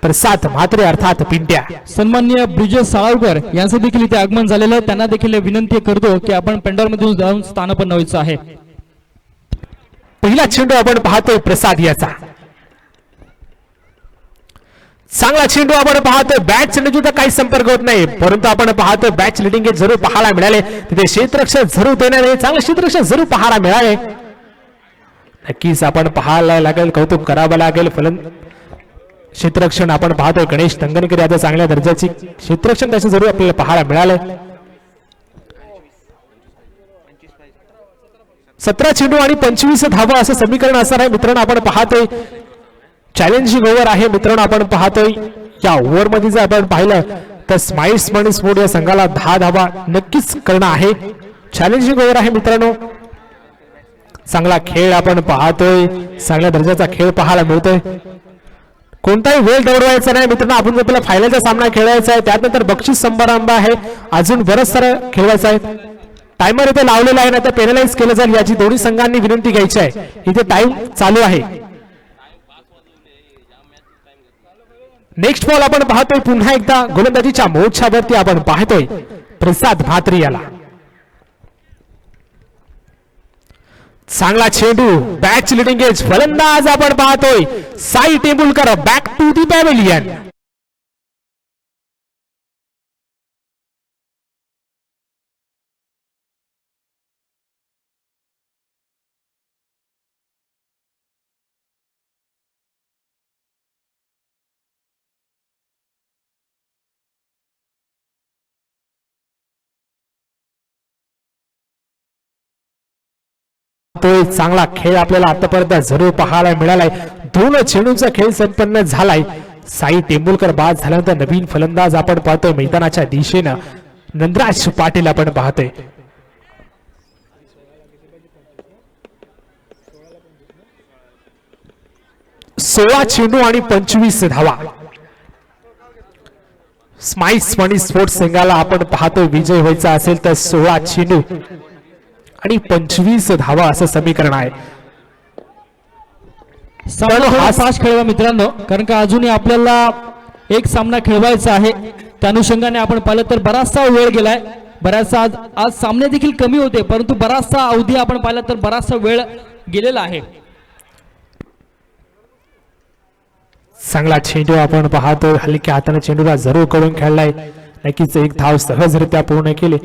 प्रसाद म्हात्रे अर्थात पिंट्या. सन्माननीय ब्रिजेश साळावकर यांचं देखील इथे आगमन झालेलं आहे. त्यांना देखील विनंती करतो की आपण पेंडॉलमधून जाऊन स्थानापन्न व्हायचं आहे. पहिला चेंडू आपण पाहतोय प्रसाद याचा. चांगला चेंडू आपण पाहतोय. बॅट चेंडूचा तर काही संपर्क होत नाही, परंतु आपण पाहतोय बॅच लिडिंग हे जरूर पाहायला मिळाले. तिथे क्षेत्ररक्षण जरूर देण्यात चांगलं क्षेत्ररक्षण जरूर पाहायला मिळाले. नक्कीच आपण पाहायला लागेल, कौतुक करावं लागेल. क्षेत्ररक्षण आपण पाहतोय गणेश तंगणकर याचं चांगल्या दर्जाची क्षेत्ररक्षण त्याचं जरूर आपल्याला पाहायला मिळालं. 17 चेंडू आणि 25 धावा असं समीकरण असणार आहे. मित्रांनो आपण पाहतोय चॅलेंजिंग ओव्हर आहे. मित्रांनो आपण पाहतोय या ओव्हर मध्ये जर आपण पाहिलं तर स्माइल्स मनी स्पोर्ट या संघाला 10 धावा नक्कीच करणं आहे. चॅलेंजिंग ओव्हर आहे मित्रांनो. चांगला खेळ आपण पाहतोय, चांगल्या दर्जाचा खेळ पाहायला मिळतोय. कोणताही वेळ दौडवायचा नाही मित्रांनो. आपण आपला फायनलचा सामना खेळायचा आहे, त्यानंतर बक्षीस समारंभ आहे, अजून बरंच सारं खेळवायचं आहे. टायमर इथे लावलेला आहे ना, तर पेनलाइज केलं जाईल याची दोन्ही संघांनी विनंती घ्यायची आहे. इथे टाइम चालू आहे. नेक्स्ट बॉल आपण पाहतोय पुन्हा एकदा गोलंदाजीच्या मोर्चावरती आपण पाहतोय प्रसाद म्हात्रे याला. चांगला चेंडू बॅच लिडिंग एज फलंदाज आपण पाहतोय Sai Tendulkar back to the pavilion. तो चांगला खेळ आपल्याला आतापर्यंत जरूर पाहायला मिळालाय. 2 चेंडूंचा खेळ संपन्न झालाय. साई टेंबुलकर बाद झाल्यानंतर नवीन फलंदाज आपण पाहतोय मैदानाच्या दिशेनं नंदराज पाटील आपण पाहतोय. 16 चेंडू आणि 25 धावा. स्माइल्स मनी स्पोर्ट्स संघाला आपण पाहतोय विजय व्हायचा असेल तर 16 चेंडू आणि 25 धावा असं समीकरण आहे. हा फास्ट खेळवा मित्रांनो, कारण का अजूनही आपल्याला एक सामना खेळवायचा आहे. त्या अनुषंगाने आपण पाहिलं तर बराचसा वेळ गेलाय. बराचसा आज सामने देखील कमी होते, परंतु बराचसा अवधी आपण पाहिला तर बराचसा वेळ गेलेला आहे. चांगला चेंडू आपण पाहतोय. हलक्या हाताने चेंडूला जरूर करून खेळलाय. नक्कीच एक धाव सहजरित्या पूर्ण केली.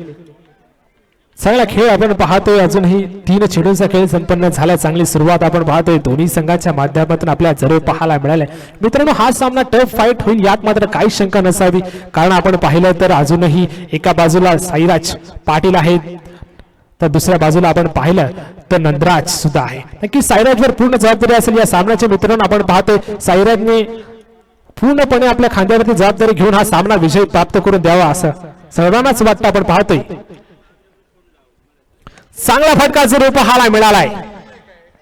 चांगला खेळ आपण पाहतोय. अजूनही 3 चेंडूंचा खेळ संपन्न झाला. चांगली सुरुवात आपण पाहतोय दोन्ही संघाच्या माध्यमातून आपल्याला जरूर पाहायला मिळाले. मित्रांनो हा सामना टफ फाईट होईल यात मात्र काही शंका नसावी, कारण आपण पाहिलं तर अजूनही एका बाजूला साईराज पाटील आहेत तर दुसऱ्या बाजूला आपण पाहिलं तर नंदराज सुद्धा आहे. नक्की साईराजवर पूर्ण जबाबदारी असेल या सामन्याच्या. मित्रांनो आपण पाहतोय साईराजने पूर्णपणे आपल्या खांद्यावरती जबाबदारी घेऊन हा सामना विजय प्राप्त करून द्यावा असं सर्वांनाच वाटतं. आपण पाहतोय चांगला फटका जरूर पाहायला मिळालाय,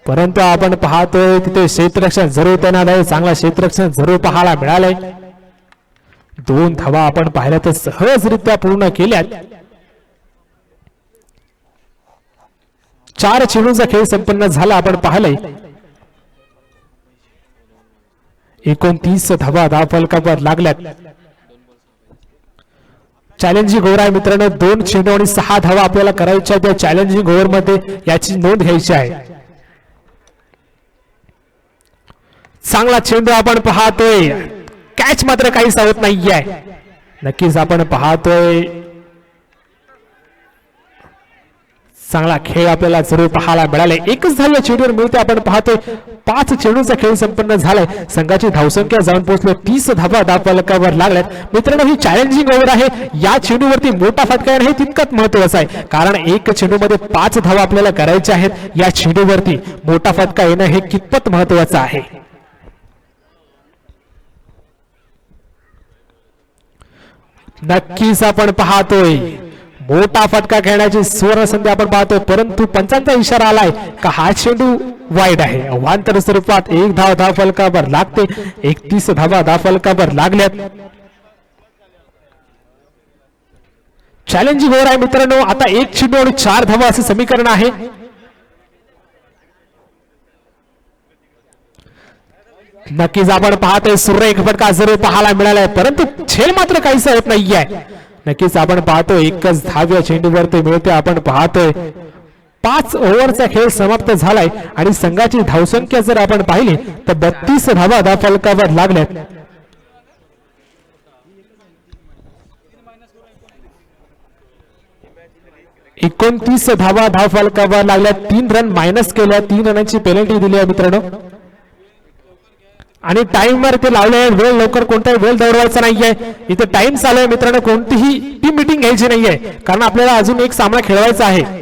परंतु आपण पाहतोय तिथे क्षेत्ररक्षण जरूर तैनात आहे. चांगला क्षेत्ररक्षण जरूर पाहायला मिळालंय. 2 धावा आपण पाहिल्या तर सहजरित्या पूर्ण केल्यात. 4 चेंडूंचा खेळ संपन्न झाला. आपण पाहिलंय 29 धावा धावफलकावर लागल्यात. चॅलेंजिंग ओव्हर आहे मित्रांनो. 2 चेंडू आणि 6 धावा आपल्याला करायच्या त्या चॅलेंजिंग ओव्हर मध्ये याची नोंद घ्यायची आहे. चांगला चेंडू आपण पाहतोय. कॅच मात्र काही सावत नाहीये. नक्कीच आपण पाहतोय चांगला खेळ आपल्याला जरूर पाहायला मिळाले. एकच धाव या चेंडूवर मिळते. आपण पाहतोय 5 चेंडूचा खेळ संपन्न झालाय. संघाची धावसंख्या जाऊन पोहोचलो 30 धावा धावफलकावर लागल्यात. मित्रांनो, ही चॅलेंजिंग ओव्हर आहे. या चेंडूवरती मोठा फटका येणं हे तितकंच महत्वाचं आहे, कारण एक चेंडूमध्ये 5 धावा आपल्याला करायच्या आहेत. या चेंडूवरती मोठा फटका येणं हे कितपत महत्वाचं आहे. नक्कीच आपण पाहतोय मोठा फटका खेळण्याची सुवर्ण संधी आपण पाहतोय, परंतु पंचांचा इशारा आलाय का हा चेंडू वाईड आहे. अवांतर स्वरूपात 1 धाव धावफलकावर लागते. 31 धावा धावफलकावर लागल्यात. चॅलेंजिंग ओव्हर आहे मित्रांनो. आता 1 चेंडू आणि 4 धावा असे समीकरण आहे. नक्कीच आपण पाहतोय सुरेख फटका जरूर पाहायला मिळालाय, परंतु झेल मात्र काहीच होत नाहीये. नक्कीच आपण पाहतोय एकच धाव या चेंडूवर ते मिळते. आपण पाहतोय 5 ओव्हरचा खेळ समाप्त झालाय आणि संघाची धावसंख्या जर आपण पाहिली तर 32 धावा धावफलकावर लागल्यात. एकोणतीस धावा धावफलकावर लागल्यात. 3 रन मायनस केल्या. 3 रनांची पेनल्टी दिली आहे मित्रांनो. आणि टाइमवर ते लावले. वेळ लवकर कोणताही वेळ दौडवायचा नाहीये. इथे टाइम चालू आहे मित्रांनो. कोणतीही टीम मीटिंग घ्यायची नाहीये, कारण आपल्याला अजून एक सामना खेळवायचा आहे.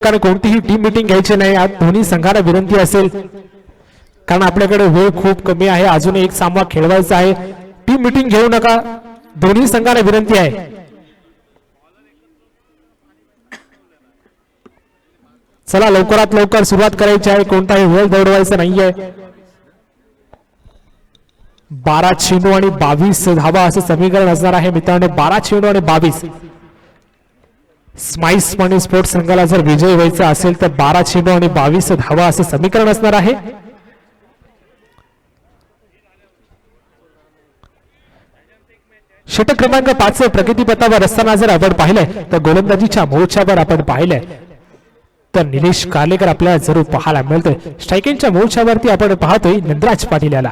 कारण कोणतीही टीम मीटिंग घ्यायची नाही. आज दोन्ही संघाला विनंती असेल, कारण आपल्याकडे वेळ खूप कमी आहे. अजून एक सामना खेळवायचा आहे. टीम मीटिंग घेऊ नका. दोन्ही संघाला विनंती आहे. चला लवकरात लवकर सुरुवात करायची आहे. कोणताही वेळ दौडवायचा नाहीये. 12 चेंडू आणि 22 धावा असं समीकरण असणार आहे मित्रांनो. 12 चेंडू आणि 22. स्माइस मनी स्पोर्ट्स संघाला जर विजय व्हायचा असेल तर 12 चेंडू आणि 22 धावा असं समीकरण असणार आहे. षटक क्रमांक 5 प्रगतीपथावर असताना जर आपण पाहिलंय तर गोलंदाजीच्या मोर्चावर आपण पाहिलंय तर निलेश कार्लेकर आपल्याला जरूर पाहायला मिळतोय. स्ट्रायकिंगच्या मोर्चावरती आपण पाहतोय नंदराज पाटील याला.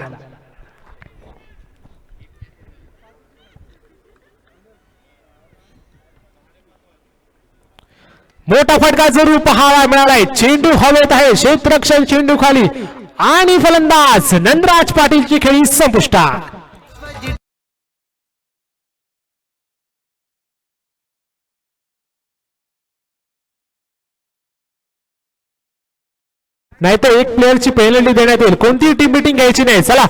मोठा फटका जरूर पाहायला मिळालाय. चेंडू हवेत आहे. क्षेत्ररक्षण चेंडू खाली आणि फलंदाज नंदराज पाटीलची खेळी संपुष्टात. नाहीतर एक प्लेअरची पेनल्टी देण्यात येईल. कोणतीही टीम मीटिंग घ्यायची नाही. चला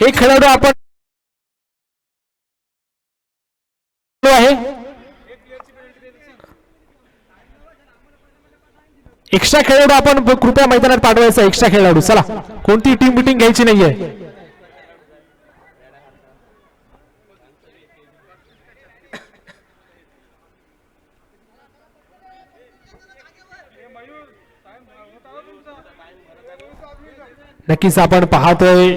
एक खेळाडू आपण आहे. एक्स्ट्रा खेळाडू आपण कृपया मैदानात पाठवायचा. एक्स्ट्रा खेळाडू. चला कोणती टीम मीटिंग घ्यायची नाहीये. नक्कीच आपण पाहतोय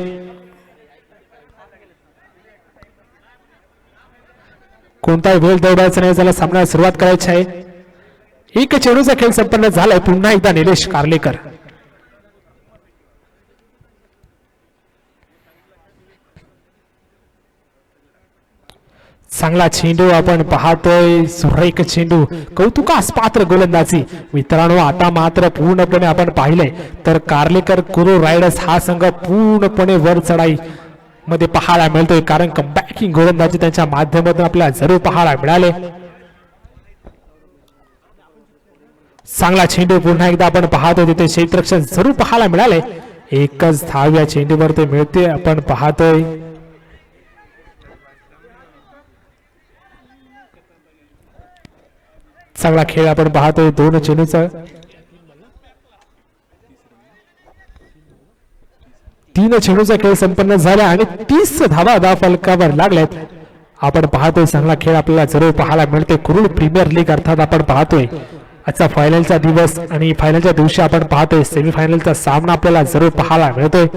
कोणताही वेळ दौडायचा नाही. त्याला सामन्याला सुरुवात करायची आहे. एक चेंडूचा खेळ संपन्न झालाय. पुन्हा एकदा निलेश कार्लेकर. चांगला चेंडू आपण पाहतोय. सुरेख चेंडू. कौतुकास पात्र गोलंदाजी मित्रांनो. आता मात्र पूर्णपणे आपण पाहिलंय तर कार्लेकर कुरू रायडर्स हा संघ पूर्णपणे वर चढाई मध्ये पाहायला मिळतोय, कारण कमबॅकिंग गोलंदाजी त्यांच्या माध्यमातून आपल्याला जरूर पाहायला मिळाले. चांगला चेंडू पुन्हा एकदा आपण पाहतोय. तिथे क्षेत्ररक्षण जरूर पाहायला मिळाले. एकच धाव या चेंडूवर ते मिळते. आपण पाहतोय चांगला खेळ आपण पाहतोय. 2 चेंडूचा 3 चेंडूचा खेळ संपन्न झाला आणि 30 धावा फलकावर लागल्यात. आपण पाहतोय चांगला खेळ आपल्याला जरूर पाहायला मिळते कुरुड प्रीमियर लीग अर्थात आपण पाहतोय आजचा फायनलचा दिवस आणि फायनलच्या दिवशी आपण पाहतोय सेमीफायनलचा सामना आपल्याला जरूर पाहायला मिळतोय.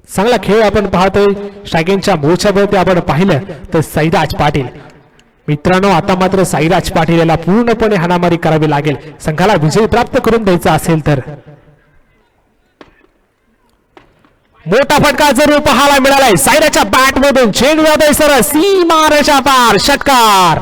चांगला खेळ आपण पाहतोय स्ट्रायकिंगच्या मोर्चावरती आपण पाहिलं तर साईराज पाटील. मित्रांनो आता मात्र साईराज पाटील याला पूर्णपणे हाणामारी करावी लागेल संघाला विजय प्राप्त करून द्यायचा असेल तर. मोठा फटका जरूर पाहायला मिळालाय साईराजच्या बॅट मधून चेंडू जातोय सरळ सीमारेषा पार षटकार.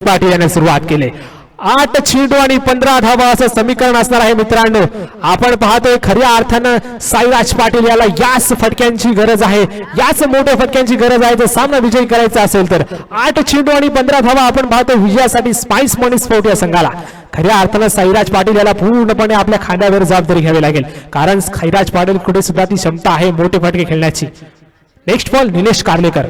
पाटील याने सुरुवात केली 8 चेंडू आणि 15 धावा असं समीकरण असणार आहे. मित्रांनो आपण पाहतोय खऱ्या अर्थानं साईराज पाटील याला याच फटक्यांची गरज आहे याच मोठ्या फटक्यांची गरज आहे जर सामना विजयी करायचा असेल तर. 8 चेंडू आणि 15 धावा आपण पाहतोय विजयासाठी स्पाइस मनी स्पोर्ट या संघाला. खऱ्या अर्थानं साईराज पाटील याला पूर्णपणे आपल्या खांद्यावर जबाबदारी घ्यावी लागेल कारण साईराज पाटील कुठे सुद्धा ती क्षमता आहे मोठे फटके खेळण्याची. Next ball Nilesh Karlekar.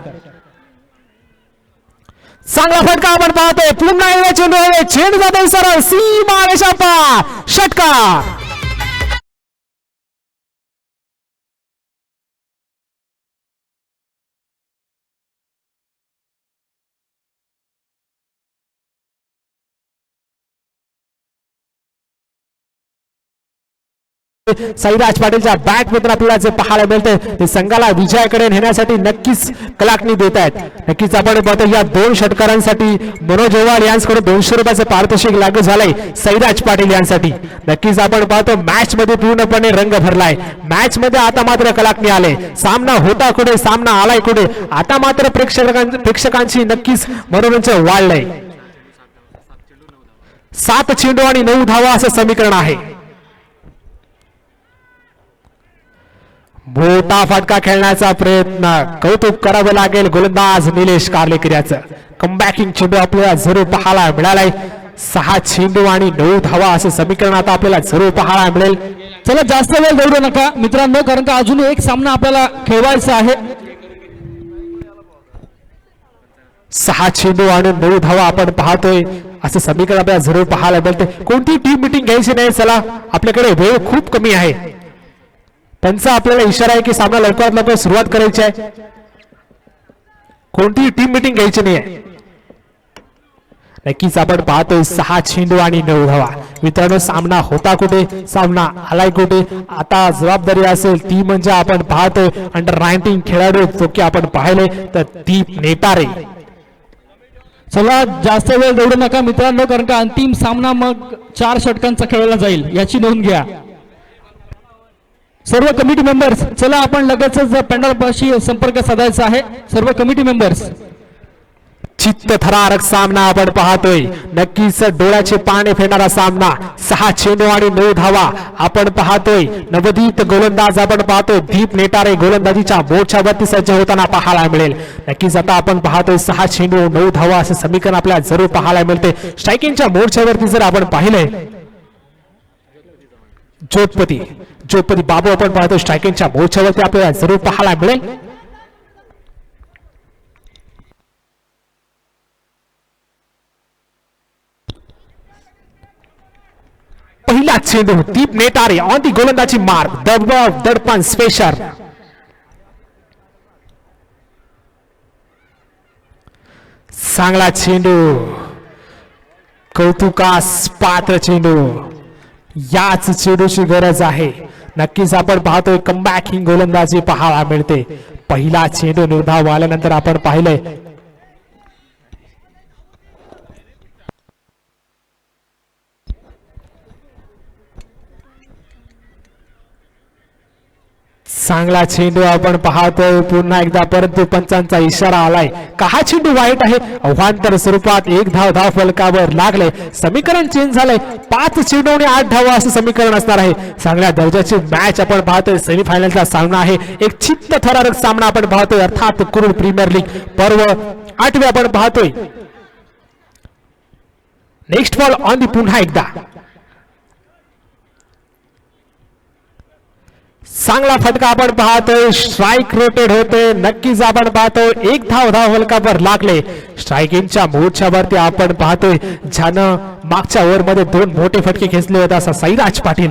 चांगला फटका आपण पाहतोय पुन्हा एकदा चेंडू आहे चेंडू जातोय सरळ सीमारेषा पार षटकार. साईराज पाटीलच्या बॅट मधून आपल्याला जे पाहायला मिळते ते संघाला विजयाकडे नेण्यासाठी नक्कीच कलाटणी देत आहेत. नक्कीच आपण पाहतो या 2 षटकारांसाठी मनोज ओवाल यांच्याकडे 200 रुपयाचे पारितोषिक लागू झालंय साईराज पाटील यांसाठी. नक्कीच आपण पाहतो मॅच मध्ये पूर्णपणे रंग भरलाय. मॅच मध्ये आता मात्र कलाटणी आले सामना होता कुठे सामना आलाय कुठे आता मात्र प्रेक्षकांची नक्कीच मनोरंजन वाढलंय. 7 चेंडू आणि 9 धावा असं समीकरण आहे. मोठा फटका खेळण्याचा प्रयत्न कौतुक करावं लागेल गोलंदाज निलेश कार्लेकर याचं. कमबॅकिंग चेंडू आपल्याला जरूर पाहायला मिळालाय. 6 चेंडू आणि 9 धावा असं समीकरण आता आपल्याला जरूर पाहायला मिळेल. चला जास्त वेळ दौडू नका मित्रांनो कारण का अजून एक सामना आपल्याला खेळवायचा आहे. 6 चेंडू आणि 9 धावा आपण पाहतोय असं समीकरण आपल्याला जरूर पाहायला मिळते. कोणती टीम मिटिंग घ्यायची नाही चला आपल्याकडे वेळ खूप कमी आहे. त्यांचा आपल्याला इशारा आहे की सामना लवकरात लवकर सुरुवात करायची आहे. कोणतीही टीम मिटिंग घ्यायची नाही आहे. नक्कीच आपण पाहतोय 6 चेंडू आणि 9 धावा. मित्रांनो सामना होता कुठे सामना आलाय कुठे आता जबाबदारी असेल ती म्हणजे आपण पाहतोय अंडर 19 खेळाडू जो की आपण पाहिले तर दीप नेतारे. चला जास्त वेळ दौडू नका मित्रांनो कारण का अंतिम सामना मग 4 षटकांचा खेळला जाईल याची नोंद घ्या. सर्व कमिटी मेंबर्स चला आपण लगेचच पॅनल पाशी संपर्क साधायचा आहे. सर्व कमिटी मेंबर्स चित्तथरारक सामना आपण पाहतोय नक्कीच डोळ्याचे पाणी फेडणारा सामना. 6 चेंडू आणि 9 धावा आपण पाहतोय. नवोदित गोलंदाज आपण पाहतोय दीप नेटारे गोलंदाजीच्या मोर्चावरती सज्ज होताना पाहायला मिळेल. नक्कीच आता आपण पाहतोय 6 चेंडू 9 धावा असं समीकरण आपल्याला जरूर पाहायला मिळते. स्ट्रायकिंगच्या मोर्चावरती जर आपण पाहिलंय ज्योतपती बाबू आपण पाहतो स्ट्रायकिंगच्या मोर्चावरती आपल्याला जरूर पाहायला मिळेल. पहिला चेंडू दीप नेटारे ऑन दी गोलंदाजी मार्क दबाव दडपण स्पेशर. चांगला चेंडू कौतुकास पात्र चेंडू. याच चेंडूची गरज आहे. नक्कीच आपण पाहतोय कमबॅकिंग गोलंदाजी पाहायला मिळते. पहिला चेंडू निर्धाव आल्यानंतर आपण पाहिलंय चांगला चेंडू आपण पाहतोय पुन्हा एकदा परंतु पंचांचा इशारा आलाय का हा चेंडू वाईट आहे. अवांतर स्वरूपात 1 धाव फलकावर लागले. समीकरण चेंज झालंय. 5 चेंडू आणि 8 धावा असं समीकरण असणार आहे. चांगल्या दर्जाची मॅच आपण पाहतोय. सेमीफायनलचा सामना आहे. एक चित्तथरारक सामना आपण पाहतोय अर्थात कुरुड प्रीमियर लीग पर्व 8वे आपण पाहतोय. नेक्स्ट बॉल ऑन दी पुन्हा एकदा चांगला फटका आपण पाहतोय, स्ट्राईक रोटेट होते. नक्कीच आपण पाहतोय एक धाव फलकावर लागले. स्ट्रायकिंगच्या मोर्चावरती आपण पाहतोय ज्यानं मागच्या ओव्हरमध्ये 2 मोठे फटके खेचले होते असा साईराज पाटील.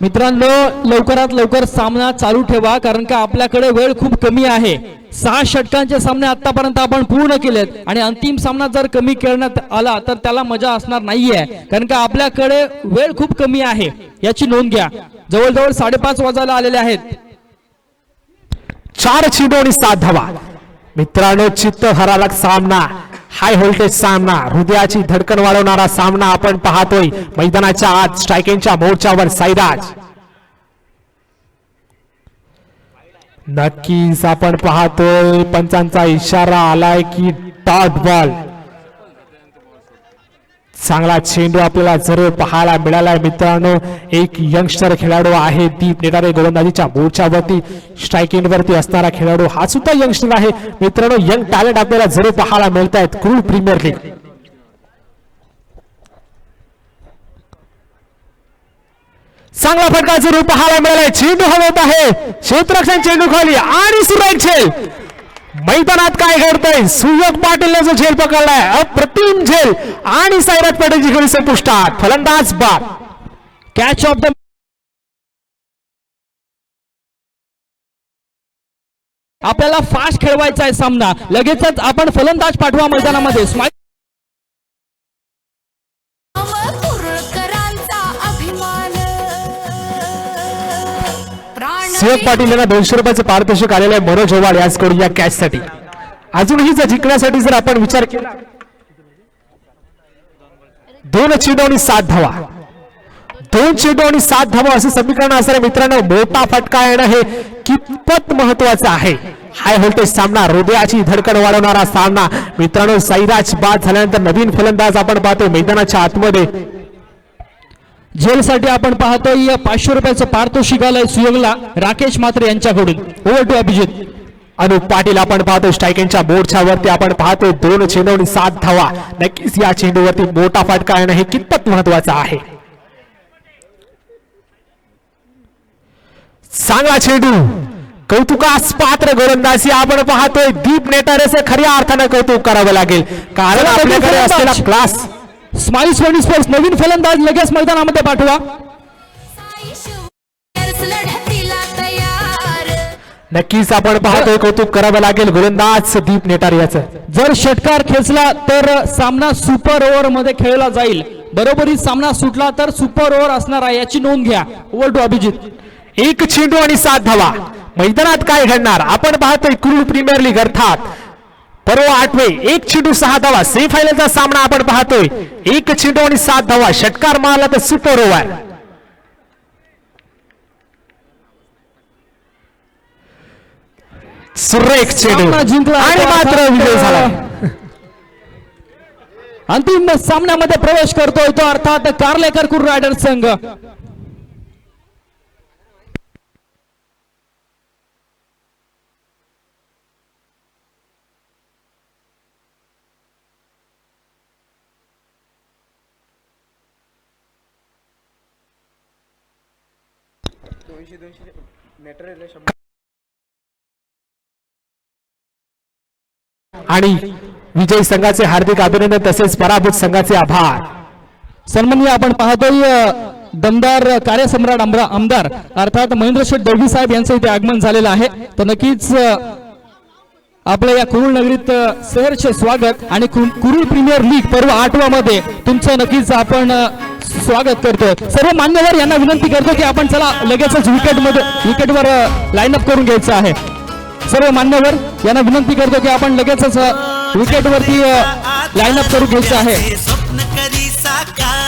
मित्रांनो, लवकरात लवकर सामना चालू ठेवा, कारण का आपल्याकडे वेळ खूप कमी आहे. 6 षटकांचे सामने आतापर्यंत आपण पूर्ण केलेत आणि अंतिम सामना जर कमी खेळण्यात आला तर त्याला मजा असणार नाहीये, कारण का आपल्याकडे वेळ खूप कमी आहे, याची नोंद घ्या. जवळजवळ 5:30 वाजायला आलेले आहेत. 4 चेंडू आणि 7 धावा. मित्रांनो, चित्त हरालक सामना, हाय व्होल्टेज सामना, हृदयाची धडकन वाढवणारा सामना आपण पाहतोय मैदानाच्या आत. स्ट्रायकिंगच्या मोर्चावर साईराज. नक्कीच आपण पाहतोय पंचांचा इशारा आलाय की डॉट बॉल. चांगला चेंडू आपल्याला जरूर पाहायला मिळालाय. मित्रांनो, एक यंगस्टर खेळाडू आहे दीप नेटारे, गोलंदाजीच्या मोर्चावरती स्ट्रायकिंग वरती असणारा खेळाडू हा सुद्धा यंगस्टर आहे. मित्रांनो, यंग टॅलेंट आपल्याला जरूर पाहायला मिळत आहेत क्रूड प्रीमियर लीग. चांगला फटका जरूर पाहायला मिळालाय. चेंडू हवेत आहे, क्षेत्ररक्षण चेंडू खाली आणि सुरेख झेल. मैदानात काय घडतंय? सुयोग पाटीलने जो झेल पकडलाय, अप्रतिम झेल आणि साईराज पाटीलची खेळी संपुष्टात. फलंदाज बाद. कॅच ऑफ द आपल्याला फास्ट खेळवायचा आहे सामना. लगेचच आपण फलंदाज पाठवा मैदानामध्ये. कुरकरांचा अभिमान प्राण सुयोग पाटील यांना 200 रुपयाचं पारितोषिक आलेलं आहे मनोज ओवाड याचकडून या कॅच साठी. अजूनही जर जिंकण्यासाठी जर आपण विचार केला, 2 चेंडू आणि 7 धावा, 2 चेंडू आणि 7 धावा असं समीकरण असणाऱ्या मित्रांनो, मोठा फटका येणं हे कितपत महत्वाचं आहे. हाय व्होल्टेज सामना, हृदयाची धडकन वाढवणारा सामना. मित्रांनो, साईराज बाद झाल्यानंतर नवीन फलंदाज आपण पाहतो मैदानाच्या आतमध्ये. झेलसाठी आपण पाहतोय 500 रुपयाचं पारितोषिक आलंय सुयोगला राकेश म्हात्रे यांच्याकडून. Over to Abhijit. अनुप पाटील आपण पाहतो स्ट्रायकिंगच्या बोर्डच्यावरती आपण पाहतो 2 चेंडू आणि 7 धावा. नक्कीच या चेंडूवरती मोठा फटका येणं हे कितपत महत्वाचं आहे. चांगला चेंडू, कौतुकास पात्र गोलंदाजी आपण पाहतोय दीप नेटारेचे खऱ्या अर्थानं कौतुक करावं लागेल, कारण आपल्याकडे असलेला क्लास. स्माइल स्पोर्ट्स नवीन फलंदाज लगेच मैदानामध्ये पाठवा. साई शिव लढतीला तयार नक्कीच आपण पाहतोय कौतुक करावं लागेल गोलंदाज दीप नेटारे याचं. जर षटकार खेचला तर सामना सुपर ओव्हर मध्ये खेळला जाईल. बरोबरी सामना सुटला तर सुपर ओव्हर असणार आहे, याची नोंद घ्या. Over to Abhijit. 1 चेंडू आणि 7 धावा. मैदानात काय घडणार आपण पाहतोय क्रूड प्रीमियर लीग अर्थात परवा 8वे. 1 चेंडू 6 धावा सेमीफायनलचा सामना आपण पाहतोय. 1 चेंडू आणि 7 धावा, षटकार मारला तर सुपर ओव्हर. सुरेख चेंडू सामना जिंकला आणि मात्र विजय झाला. अंतिम सामन्यामध्ये प्रवेश करतोय तो अर्थात कार्लेकर कुर्र रायडर्स संघ. आणि विजयी संघाचे हार्दिक अभिनंदन तसेच पराभूत संघाचे आभार. सन्माननीय आपण पाहतोय दमदार कार्यसम्राट आमदार अर्थात महेंद्र शेठ दळवी साहेब यांचं इथे आगमन झालेलं आहे. तर नक्कीच आपल्या या कुरुळ नगरीत सहर्ष स्वागत आणि कुरुळ प्रीमियर लीग पर्व 8वा मध्ये तुमचं नक्कीच आपण स्वागत करतोय. सर्व मान्यवर यांना विनंती करतो की आपण चला लगेचच विकेटवर लाईन अप करून घ्यायचं आहे. सर्व मान्यवर यांना विनंती करतो की आपण लगेचच विकेटवरती लाईन अप करून घ्यायचं आहे. स्वप्न करी साकार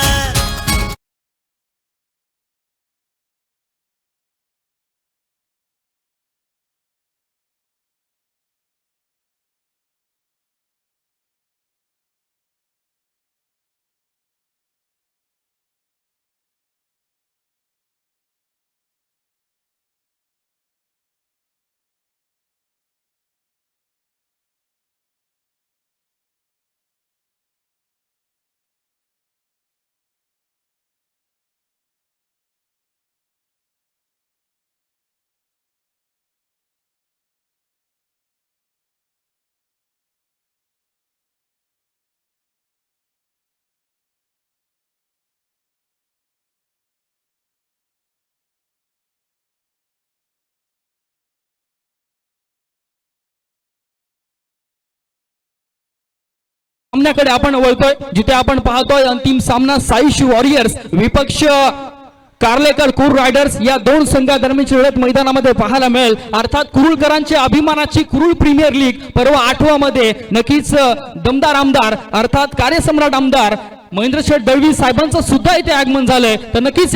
सामन्याकडे आपण वळतोय जिथे आपण पाहतोय अंतिम सामना साईश वॉरियर्स विपक्ष कार्लेकर कुरुल रायडर्स या दोन संघादरम्यानची लढत मैदानामध्ये पाहायला मिळेल. अर्थात कुरुलकरांची अभिमानाची कुरुल प्रीमियर लीग पर्व 8 मध्ये नक्कीच दमदार आमदार अर्थात कार्यसम्राट आमदार महेंद्र शेठ दळवी साहेबांचं सुद्धा इथे आगमन झालंय. तर नक्कीच